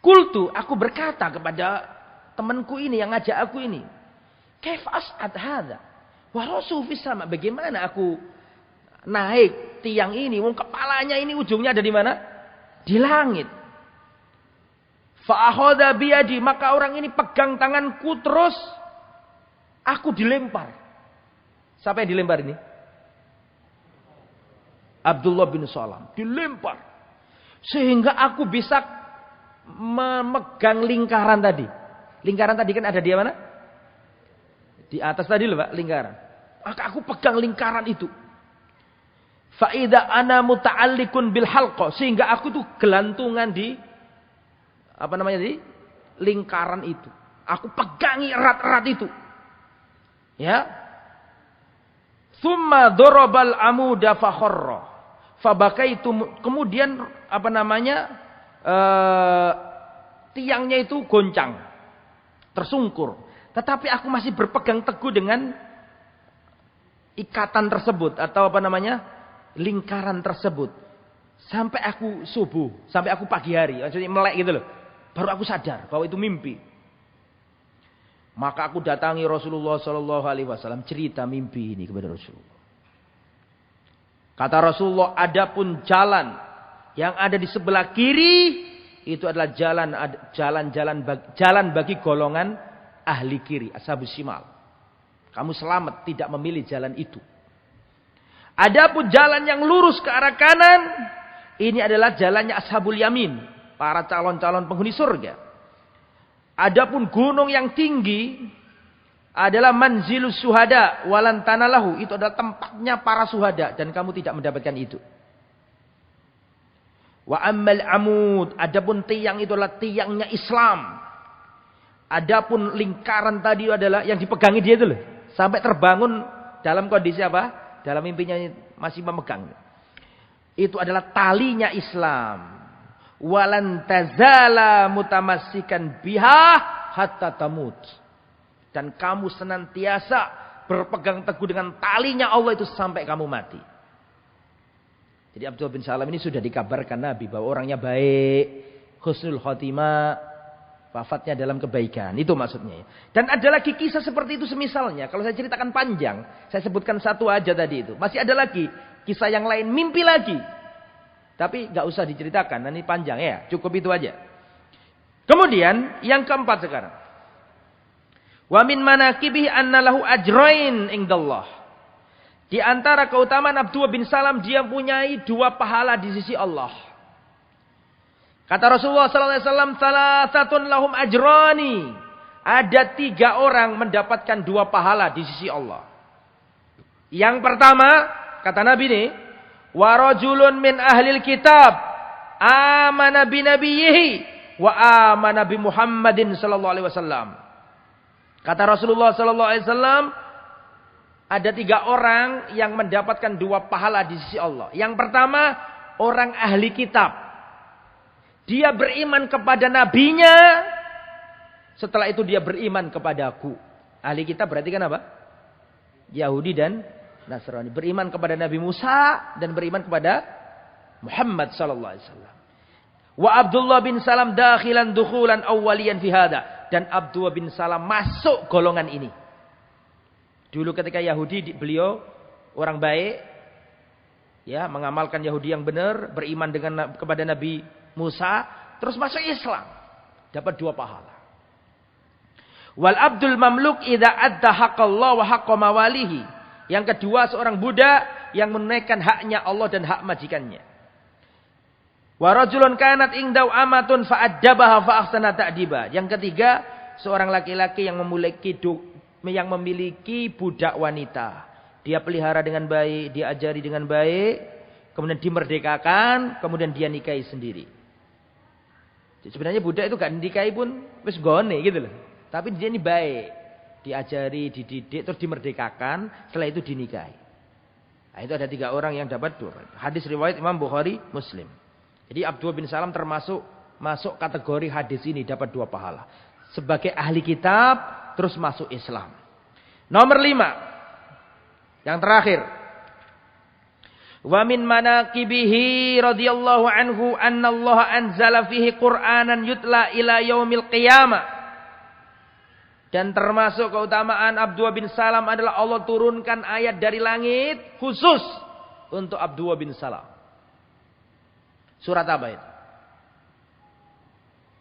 Qultu, aku berkata kepada temanku ini yang ngajak aku ini, kaif as'ad hadha wa rasu fis sama, bagaimana aku naik tiang ini, wong kepalanya ini ujungnya ada di mana? Di langit. Fa akhadha biyadi, maka orang ini pegang tanganku, terus aku dilempar. Siapa yang dilempar ini? Abdullah bin Salam. Dilempar. Sehingga aku bisa memegang lingkaran tadi. Lingkaran tadi kan ada di mana? Di atas tadi loh Pak, lingkaran. Maka aku pegang lingkaran itu. Fa'idha ana muta'allikun bil halqa. Sehingga aku tuh gelantungan di di lingkaran itu. Aku pegangi erat-erat itu. Ya. Thumma dorobal amuda fakhorra. Fabakaitu, kemudian tiangnya itu goncang, tersungkur. Tetapi aku masih berpegang teguh dengan ikatan tersebut atau lingkaran tersebut sampai aku subuh, sampai aku pagi hari, maksudnya melek gitu loh. Baru aku sadar bahwa itu mimpi. Maka aku datangi Rasulullah Sallallahu Alaihi Wasallam, cerita mimpi ini kepada Rasulullah. Kata Rasulullah, adapun jalan yang ada di sebelah kiri itu adalah jalan bagi golongan ahli kiri, ashabus shimal. Kamu selamat tidak memilih jalan itu. Adapun jalan yang lurus ke arah kanan, ini adalah jalannya ashabul yamin, para calon-calon penghuni surga. Adapun gunung yang tinggi adalah manzilus syuhada walan tanalahu, itu adalah tempatnya para syuhada dan kamu tidak mendapatkan itu. Wa ammal amud, adapun tiang itu adalah tiangnya Islam. Adapun lingkaran tadi adalah yang dipegangi dia itu loh, sampai terbangun dalam kondisi apa? Dalam mimpinya masih memegang. Itu adalah talinya Islam. Walan tazala mutamassikan biha hatta tamut. Dan kamu senantiasa berpegang teguh dengan talinya Allah itu sampai kamu mati. Jadi Abdullah bin Salam ini sudah dikabarkan Nabi bahwa orangnya baik, husnul khotimah, wafatnya dalam kebaikan. Itu maksudnya. Dan ada lagi kisah seperti itu semisalnya. Kalau saya ceritakan panjang, saya sebutkan satu aja tadi itu. Masih ada lagi kisah yang lain, mimpi lagi. Tapi gak usah diceritakan, nanti panjang ya. Cukup itu aja. Kemudian yang keempat sekarang. Wa min manaqibihi anna lahu ajrain indallah. Di antara keutamaan Abdullah bin Salam, dia mempunyai 2 pahala di sisi Allah. Kata Rasulullah SAW, salasatun lahum ajrani. Ada 3 orang mendapatkan 2 pahala di sisi Allah. Yang pertama, kata Nabi ini, wa rajulun min ahlil kitab amana bi nabiyhi wa amana bi Muhammadin sallallahu alaihi wasallam. Kata Rasulullah sallallahu alaihi wasallam, ada 3 orang yang mendapatkan 2 pahala di sisi Allah. Yang pertama, orang ahli kitab. Dia beriman kepada nabinya, setelah itu dia beriman kepadaku. Ahli kitab berarti kan apa? Yahudi dan Nasrani. Beriman kepada Nabi Musa dan beriman kepada Muhammad sallallahu alaihi wasallam. Wa Abdullah bin Salam dakhilan dukhulan awwaliyan fi hada, dan Abdullah bin Salam masuk golongan ini. Dulu ketika Yahudi, beliau orang baik, ya, mengamalkan Yahudi yang benar, beriman kepada Nabi Musa, terus masuk Islam, dapat 2 pahala. Wal abdul mamluk idza adda haqqallah wa haqqa mawalihi. Yang kedua, seorang budak yang menunaikan haknya Allah dan hak majikannya. Wa rajulun kanat indau amatun fa'addabaha fa ahsana ta'diba. Yang ketiga, seorang laki-laki yang memiliki budak wanita. Dia pelihara dengan baik, dia ajari dengan baik, kemudian dimerdekakan, kemudian dia nikahi sendiri. Sebenarnya budak itu gak nikahi pun wis gone gitu loh. Tapi dia ini baik, diajari, dididik, terus dimerdekakan, setelah itu dinikahi. Nah, itu ada 3 orang yang dapat 2. Hadis riwayat Imam Bukhari, Muslim. Jadi Abdullah bin Salam masuk kategori hadis ini dapat 2 pahala. Sebagai ahli kitab terus masuk Islam. Nomor 5. Yang terakhir. Wa min manaqibihi radhiyallahu anhu anna Allah anzala fihi Qur'anan yutla ila yaumil qiyamah. Dan termasuk keutamaan Abdullah bin Salam adalah Allah turunkan ayat dari langit khusus untuk Abdullah bin Salam. Surat apa itu?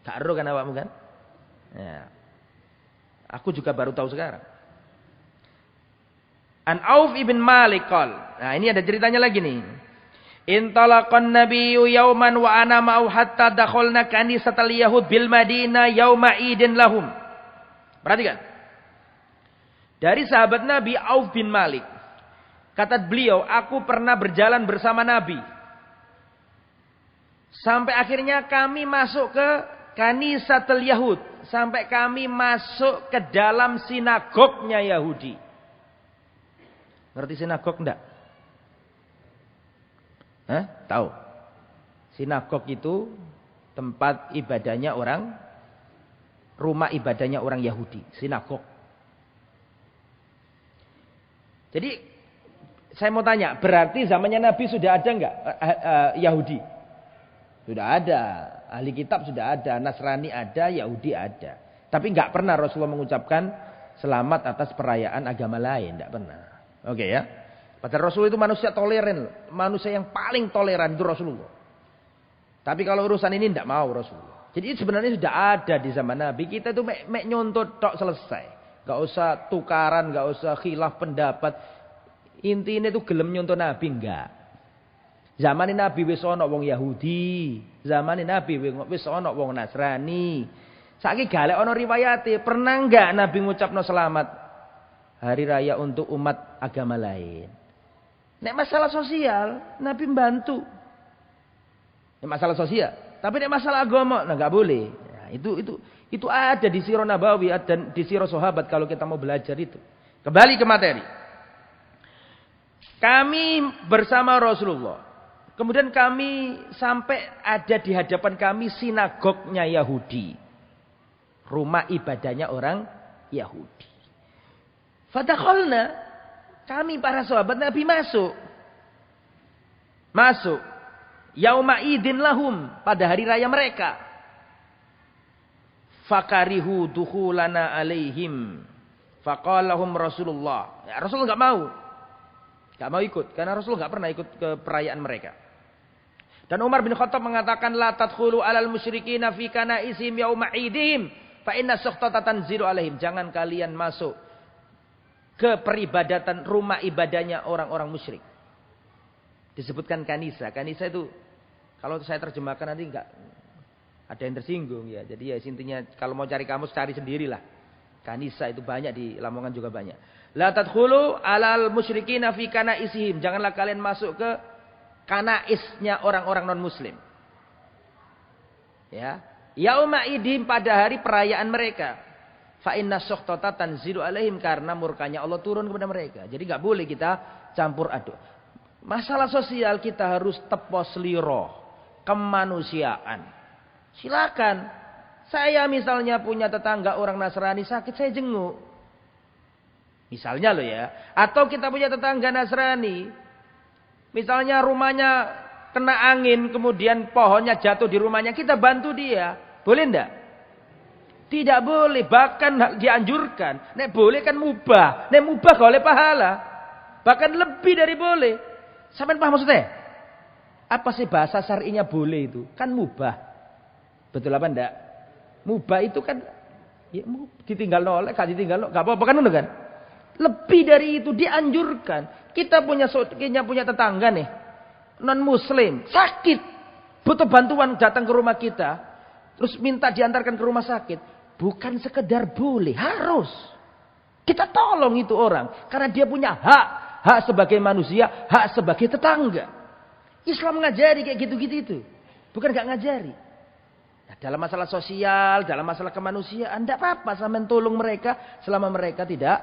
Tak tahu kan awakmu kan? Ya. Aku juga baru tahu sekarang. An Auf ibn Malik qol. Nah, ini ada ceritanya lagi nih. Intalaqan nabiyyu yauman wa ana ma'u hatta dakhalna kanisatal yahud bil Madinah yauma idin lahum. Perhatikan. Dari sahabat Nabi Auf bin Malik. Kata beliau, aku pernah berjalan bersama Nabi. Sampai akhirnya kami masuk ke Kanisatul Yahud. Sampai kami masuk ke dalam sinagognya Yahudi. Ngerti sinagog enggak? Hah? Tahu? Sinagog itu tempat ibadahnya rumah ibadahnya orang Yahudi. Sinagog. Jadi saya mau tanya, berarti zamannya Nabi sudah ada enggak Yahudi? Sudah ada, ahli kitab sudah ada, Nasrani ada, Yahudi ada. Tapi enggak pernah Rasulullah mengucapkan selamat atas perayaan agama lain, enggak pernah. Oke ya. Padahal Rasul itu manusia toleran, manusia yang paling toleran itu Rasulullah. Tapi kalau urusan ini enggak mau Rasulullah. Jadi sebenarnya sudah ada di zaman Nabi. Kita itu mek nyontot tok selesai. Enggak usah tukaran, enggak usah khilaf pendapat. Intinya itu gelem nyontot Nabi enggak. Zaman Nabi wis ana wong Yahudi, zaman Nabi wis ana wong Nasrani. Saiki galek ana riwayate, pernah enggak Nabi ngucapno selamat hari raya untuk umat agama lain? Nek masalah sosial, Nabi membantu. Nek masalah sosial, tapi nek masalah agama nah enggak boleh. Nah, itu ada di Sirah Nabawi dan di Sirah Sahabat kalau kita mau belajar itu. Kembali ke materi. Kami bersama Rasulullah. Kemudian kami sampai ada di hadapan kami sinagognya Yahudi. Rumah ibadahnya orang Yahudi. Fadakhalna. Kami para sahabat Nabi masuk. Masuk. Yauma idin lahum. Pada hari raya mereka. Fakarihu dukhulana alaihim. Faqalahum Rasulullah. Ya, Rasul enggak mau. Enggak mau ikut. Karena Rasul enggak pernah ikut ke perayaan mereka. Dan Umar bin Khattab mengatakan la tadkhulu alal musyrikina fi kanaisim yauma idihim fa inna sukhtata tanzilu alaihim. Jangan kalian masuk ke peribadatan rumah ibadahnya orang-orang musyrik. Disebutkan kanisa. Kanisa itu kalau saya terjemahkan nanti enggak ada yang tersinggung ya. Jadi ya intinya kalau mau cari kamus cari sendirilah. Kanisa itu banyak di Lamongan juga banyak. La tadkhulu alal musyrikina fi kanaisihim. Janganlah kalian masuk ke kanaisnya orang-orang non-muslim. Ya. Yauma idin pada hari perayaan mereka. Fa inna sukhtata tanzilu alaihim karena murkanya Allah turun kepada mereka. Jadi enggak boleh kita campur aduk. Masalah sosial kita harus tepos liro, kemanusiaan. Silakan. Saya misalnya punya tetangga orang Nasrani sakit saya jenguk. Misalnya loh ya. Atau kita punya tetangga Nasrani. Misalnya rumahnya kena angin, kemudian pohonnya jatuh di rumahnya, kita bantu dia. Boleh enggak? Tidak boleh, bahkan dianjurkan. Nek boleh kan mubah. Nek mubah gak oleh pahala. Bahkan lebih dari boleh. Sampai paham maksudnya? Apa sih bahasa syar'inya boleh itu? Kan mubah. Betul apa enggak? Mubah itu kan ya, ditinggal nolak, gak ditinggal nolak. Gak apa-apa kan? Kan? Lebih dari itu dianjurkan. Kita punya tetangga nih. Non muslim. Sakit. butuh bantuan datang ke rumah kita, terus minta diantarkan ke rumah sakit, bukan sekedar boleh, harus. Kita tolong itu orang, karena dia punya hak sebagai manusia, hak sebagai tetangga. Islam ngajari kayak gitu-gitu itu, bukan gak ngajari. Nah, dalam masalah sosial, dalam masalah kemanusiaan, tidak apa-apa sama tolong mereka selama mereka tidak.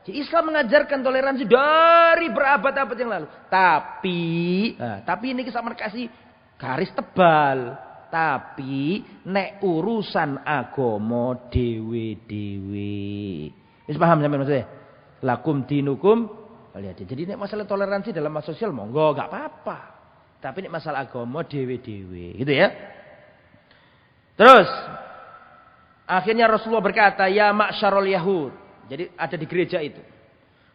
Jadi Islam mengajarkan toleransi dari berabad-abad yang lalu. Tapi ini kita kasih garis tebal. Tapi nek urusan agama dewe-dewe. Wis paham sampeyan maksudnya? Lakum dinukum waliyadin. Jadi nek masalah toleransi dalam masalah sosial monggo gak apa-apa. Tapi nek masalah agama dewe-dewe, gitu ya. Terus akhirnya Rasulullah berkata, "Ya ma'syarul yahud." Jadi ada di gereja itu.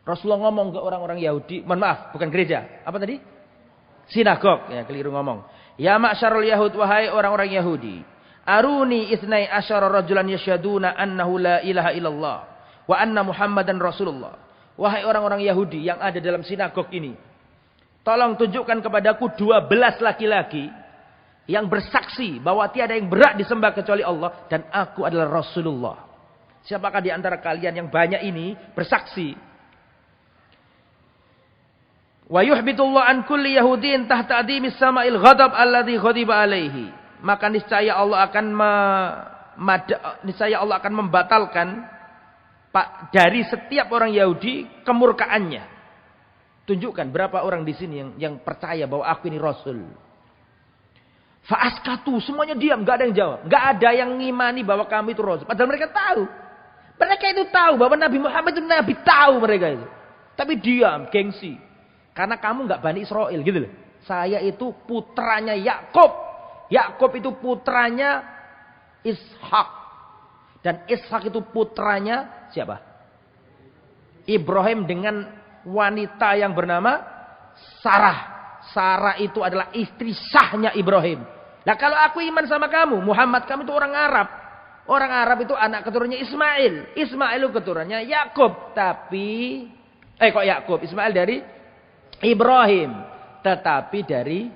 Rasulullah ngomong ke orang-orang Yahudi, mohon maaf, bukan gereja. Apa tadi? Sinagog, ya keliru ngomong. Ya ma'syarul yahud, wahai orang-orang Yahudi. Aruni ithnai asyara rajulan yasyaduna annahu la ilaha illallah. Wa anna Muhammadan Rasulullah. Wahai orang-orang Yahudi yang ada dalam sinagog ini. Tolong tunjukkan kepadaku 12 laki-laki yang bersaksi bahwa tiada yang berhak disembah kecuali Allah. Dan aku adalah Rasulullah. Siapakah di antara kalian yang banyak ini bersaksi? Wa yuhbitullah an kulli yahudin tahta adimis sama'il ghadab alladhi ghadiba alaihi. Maka niscaya Allah akan membatalkan dari setiap orang Yahudi kemurkaannya. Tunjukkan berapa orang di sini yang percaya bahwa aku ini Rasul. Fa'askatu, semuanya diam, enggak ada yang jawab. Enggak ada yang ngimani bahwa kami itu Rasul. Padahal mereka tahu. Mereka itu tahu bahwa Nabi Muhammad itu Nabi, tahu mereka itu. Tapi diam, gengsi. Karena kamu enggak Bani Israel gitu loh. Saya itu putranya Yakub. Yakub itu putranya Ishak. Dan Ishak itu putranya siapa? Ibrahim dengan wanita yang bernama Sarah. Sarah itu adalah istri sahnya Ibrahim. Nah kalau aku iman sama kamu, Muhammad, kamu itu orang Arab. Orang Arab itu anak keturunannya Ismail. Ismail itu keturunannya Yakub. Tapi, kok Yakub? Ismail dari Ibrahim. Tetapi dari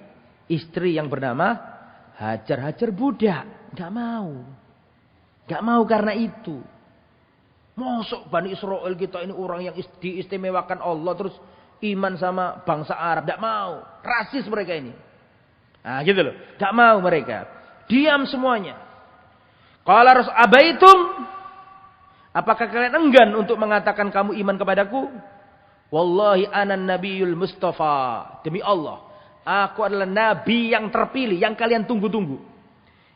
istri yang bernama Hajar. Hajar budak. Gak mau. Gak mau karena itu. Masuk Bani Israel kita ini orang yang diistimewakan Allah. Terus iman sama bangsa Arab. Gak mau. Rasis mereka ini. Nah gitu loh. Gak mau mereka. Diam semuanya. Qala Rasul abaitum, apakah kalian enggan untuk mengatakan kamu iman kepadaku? Wallahi anan nabiyul mustafa. Demi Allah, aku adalah nabi yang terpilih yang kalian tunggu-tunggu.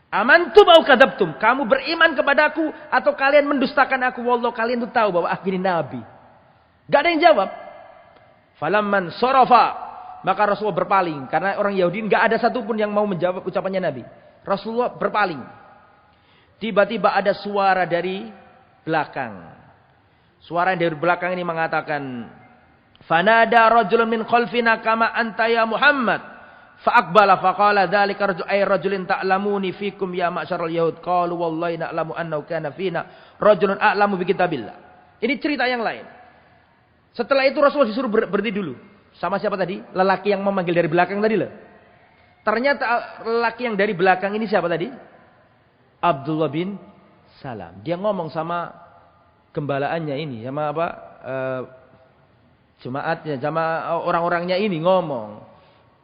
Amantum au kadzabtum? Kamu beriman kepadaku atau kalian mendustakan aku? Wallah, kalian tuh tahu bahwa aku ini nabi. Gak ada yang jawab. Falamman sarafa, maka Rasulullah berpaling karena orang Yahudi enggak ada satupun yang mau menjawab ucapannya Nabi. Rasulullah berpaling. Tiba-tiba ada suara dari belakang. Suara yang dari belakang ini mengatakan, "Fanada rajulun min khalfina kama anta ya Muhammad." Fa'aqbala faqala dzalika rajul ay rajulin ta'lamuni fikum ya ma'syaral yahud. Qalu wallahi na'lamu annahu kana fina rajulun a'lamu bi kitabillah. Ini cerita yang lain. Setelah itu Rasulullah disuruh berhenti dulu. Sama siapa tadi? Lelaki yang memanggil dari belakang tadi loh. Ternyata lelaki yang dari belakang ini siapa tadi? Abdullah bin Salam. Dia ngomong sama gembalaannya ini, sama apa? Jemaatnya, sama orang-orangnya ini ngomong,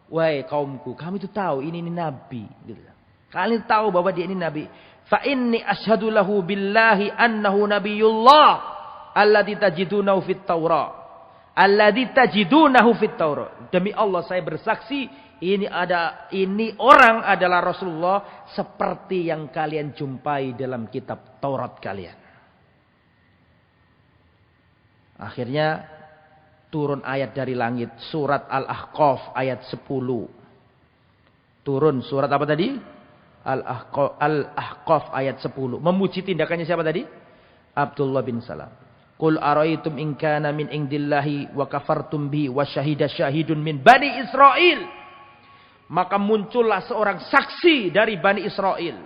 "Wahai kaumku, kami itu tahu ini nabi." Gitu. Kalian tahu bahwa dia ini nabi. Fa inni asyhadu lahu billahi annahu nabiyullah alladzi tajidunahu fit Taurat. Alladzi tajidunahu fit Taurat. Demi Allah saya bersaksi ini orang adalah Rasulullah seperti yang kalian jumpai dalam kitab Taurat kalian. Akhirnya turun ayat dari langit, surat Al-Ahqaf ayat 10. Turun surat apa tadi? Al-Ahqaf ayat 10. Memuji tindakannya siapa tadi? Abdullah bin Salam. Qul araitum in kana min indillahi wa kafartum bi wa syahida syahidun min Bani Israil. Maka muncullah seorang saksi dari Bani Israel.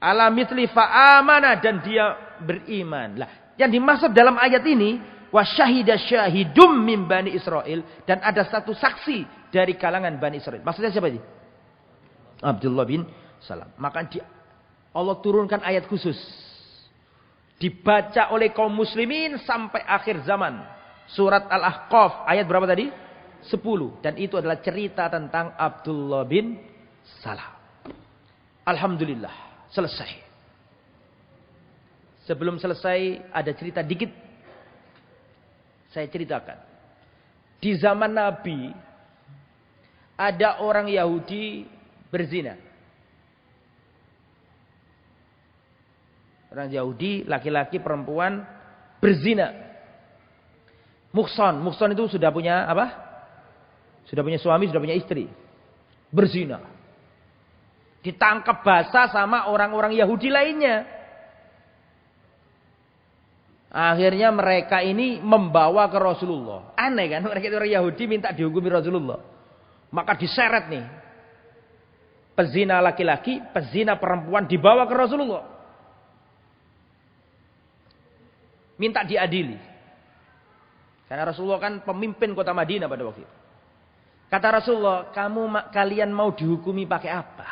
Ala mithli fa'amana, dan dia beriman. Lah, yang dimaksud dalam ayat ini, wa syahida syahidum min Bani Israel, dan ada satu saksi dari kalangan Bani Israel. Maksudnya siapa ini? Abdullah bin Salam. Maka Allah turunkan ayat khusus. Dibaca oleh kaum muslimin sampai akhir zaman. Surat Al-Ahqaf ayat berapa tadi? 10. Dan itu adalah cerita tentang Abdullah bin Salam. Alhamdulillah. Selesai. Sebelum selesai ada cerita dikit. Saya ceritakan. Di zaman Nabi ada orang Yahudi berzina. Orang Yahudi, laki-laki, perempuan berzina. Muhsan itu sudah punya apa? Sudah punya suami, sudah punya istri. Berzina. Ditangkap basah sama orang-orang Yahudi lainnya. Akhirnya mereka ini membawa ke Rasulullah. Aneh kan? Mereka itu orang Yahudi minta dihukumi Rasulullah. Maka diseret nih. Pezina laki-laki, pezina perempuan dibawa ke Rasulullah. Minta diadili. Karena Rasulullah kan pemimpin kota Madinah pada waktu itu. Kata Rasulullah, kalian mau dihukumi pakai apa?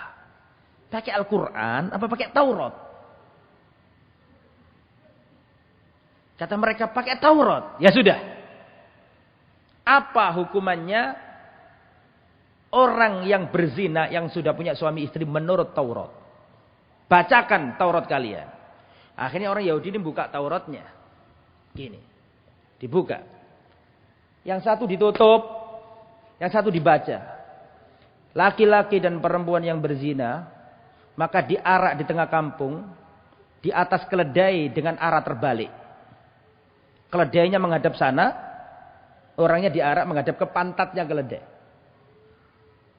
Pakai Al-Quran apa pakai Taurat? Kata mereka pakai Taurat. Ya sudah. Apa hukumannya orang yang berzina yang sudah punya suami istri menurut Taurat? Bacakan Taurat kalian. Akhirnya orang Yahudi ini buka Tauratnya. Gini. Dibuka. Yang satu ditutup. Yang satu dibaca. Laki-laki dan perempuan yang berzina. Maka diarak di tengah kampung. Di atas keledai dengan arah terbalik. Keledainya menghadap sana. Orangnya diarak menghadap ke pantatnya keledai.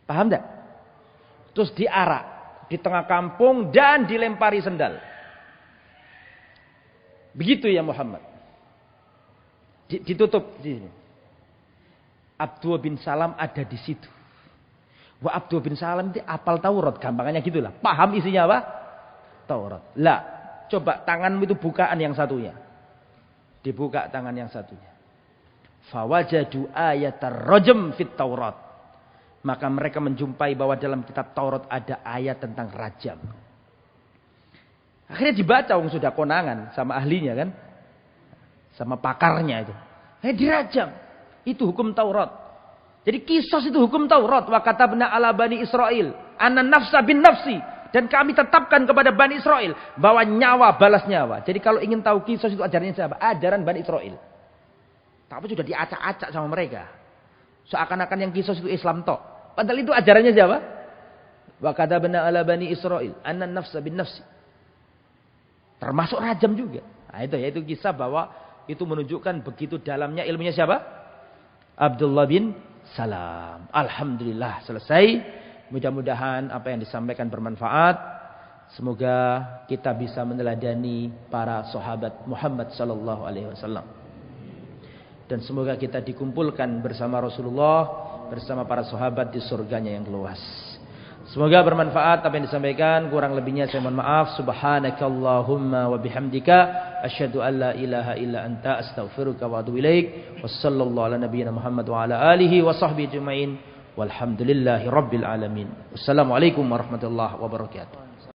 Paham tak? Terus diarak. Di tengah kampung dan dilempari sendal. Begitu ya Muhammad. Ditutup di sini. Abdullah bin Salam ada di situ. Wah, Abdullah bin Salam itu apal Taurat, gampangannya gitulah. Paham isinya apa? Taurat. Lah, coba tanganmu itu bukaan yang satunya. Dibuka tangan yang satunya. Fawajadu ayatar rajm fit Taurat. Maka mereka menjumpai bahwa dalam kitab Taurat ada ayat tentang rajam. Akhirnya dibaca, sudah konangan sama ahlinya kan. Sama pakarnya itu. Dirajam. Itu hukum Taurat. Jadi kisos itu hukum Taurat. Wa katabna ala bani Israel. Ana nafsa bin nafsi. Dan kami tetapkan kepada Bani Israel. Bahwa nyawa balas nyawa. Jadi kalau ingin tahu kisos itu ajarannya siapa? Ajaran Bani Israel. Tapi sudah diacak-acak sama mereka. Seakan-akan yang kisos itu Islam tok. Padahal itu ajarannya siapa? Wa katabna ala bani Israel. Ana nafsa bin nafsi. Termasuk rajam juga. Nah itu ya, itu kisah bahwa itu menunjukkan begitu dalamnya ilmunya siapa? Abdullah bin Salam. Alhamdulillah selesai. Mudah-mudahan apa yang disampaikan bermanfaat. Semoga kita bisa meneladani para sahabat Muhammad sallallahu alaihi wasallam. Dan semoga kita dikumpulkan bersama Rasulullah, bersama para sahabat di surganya yang luas. Semoga bermanfaat apa yang disampaikan. Kurang lebihnya saya mohon maaf. Subhanakallahumma wa bihamdika asyhadu an la ilaha illa anta astaghfiruka wa atubu ilaik. Wassallallahu ala nabiyyina Muhammad wa ala alihi wa sahbihi ajmain. Walhamdulillahi rabbil alamin. Wassalamualaikum warahmatullahi wabarakatuh.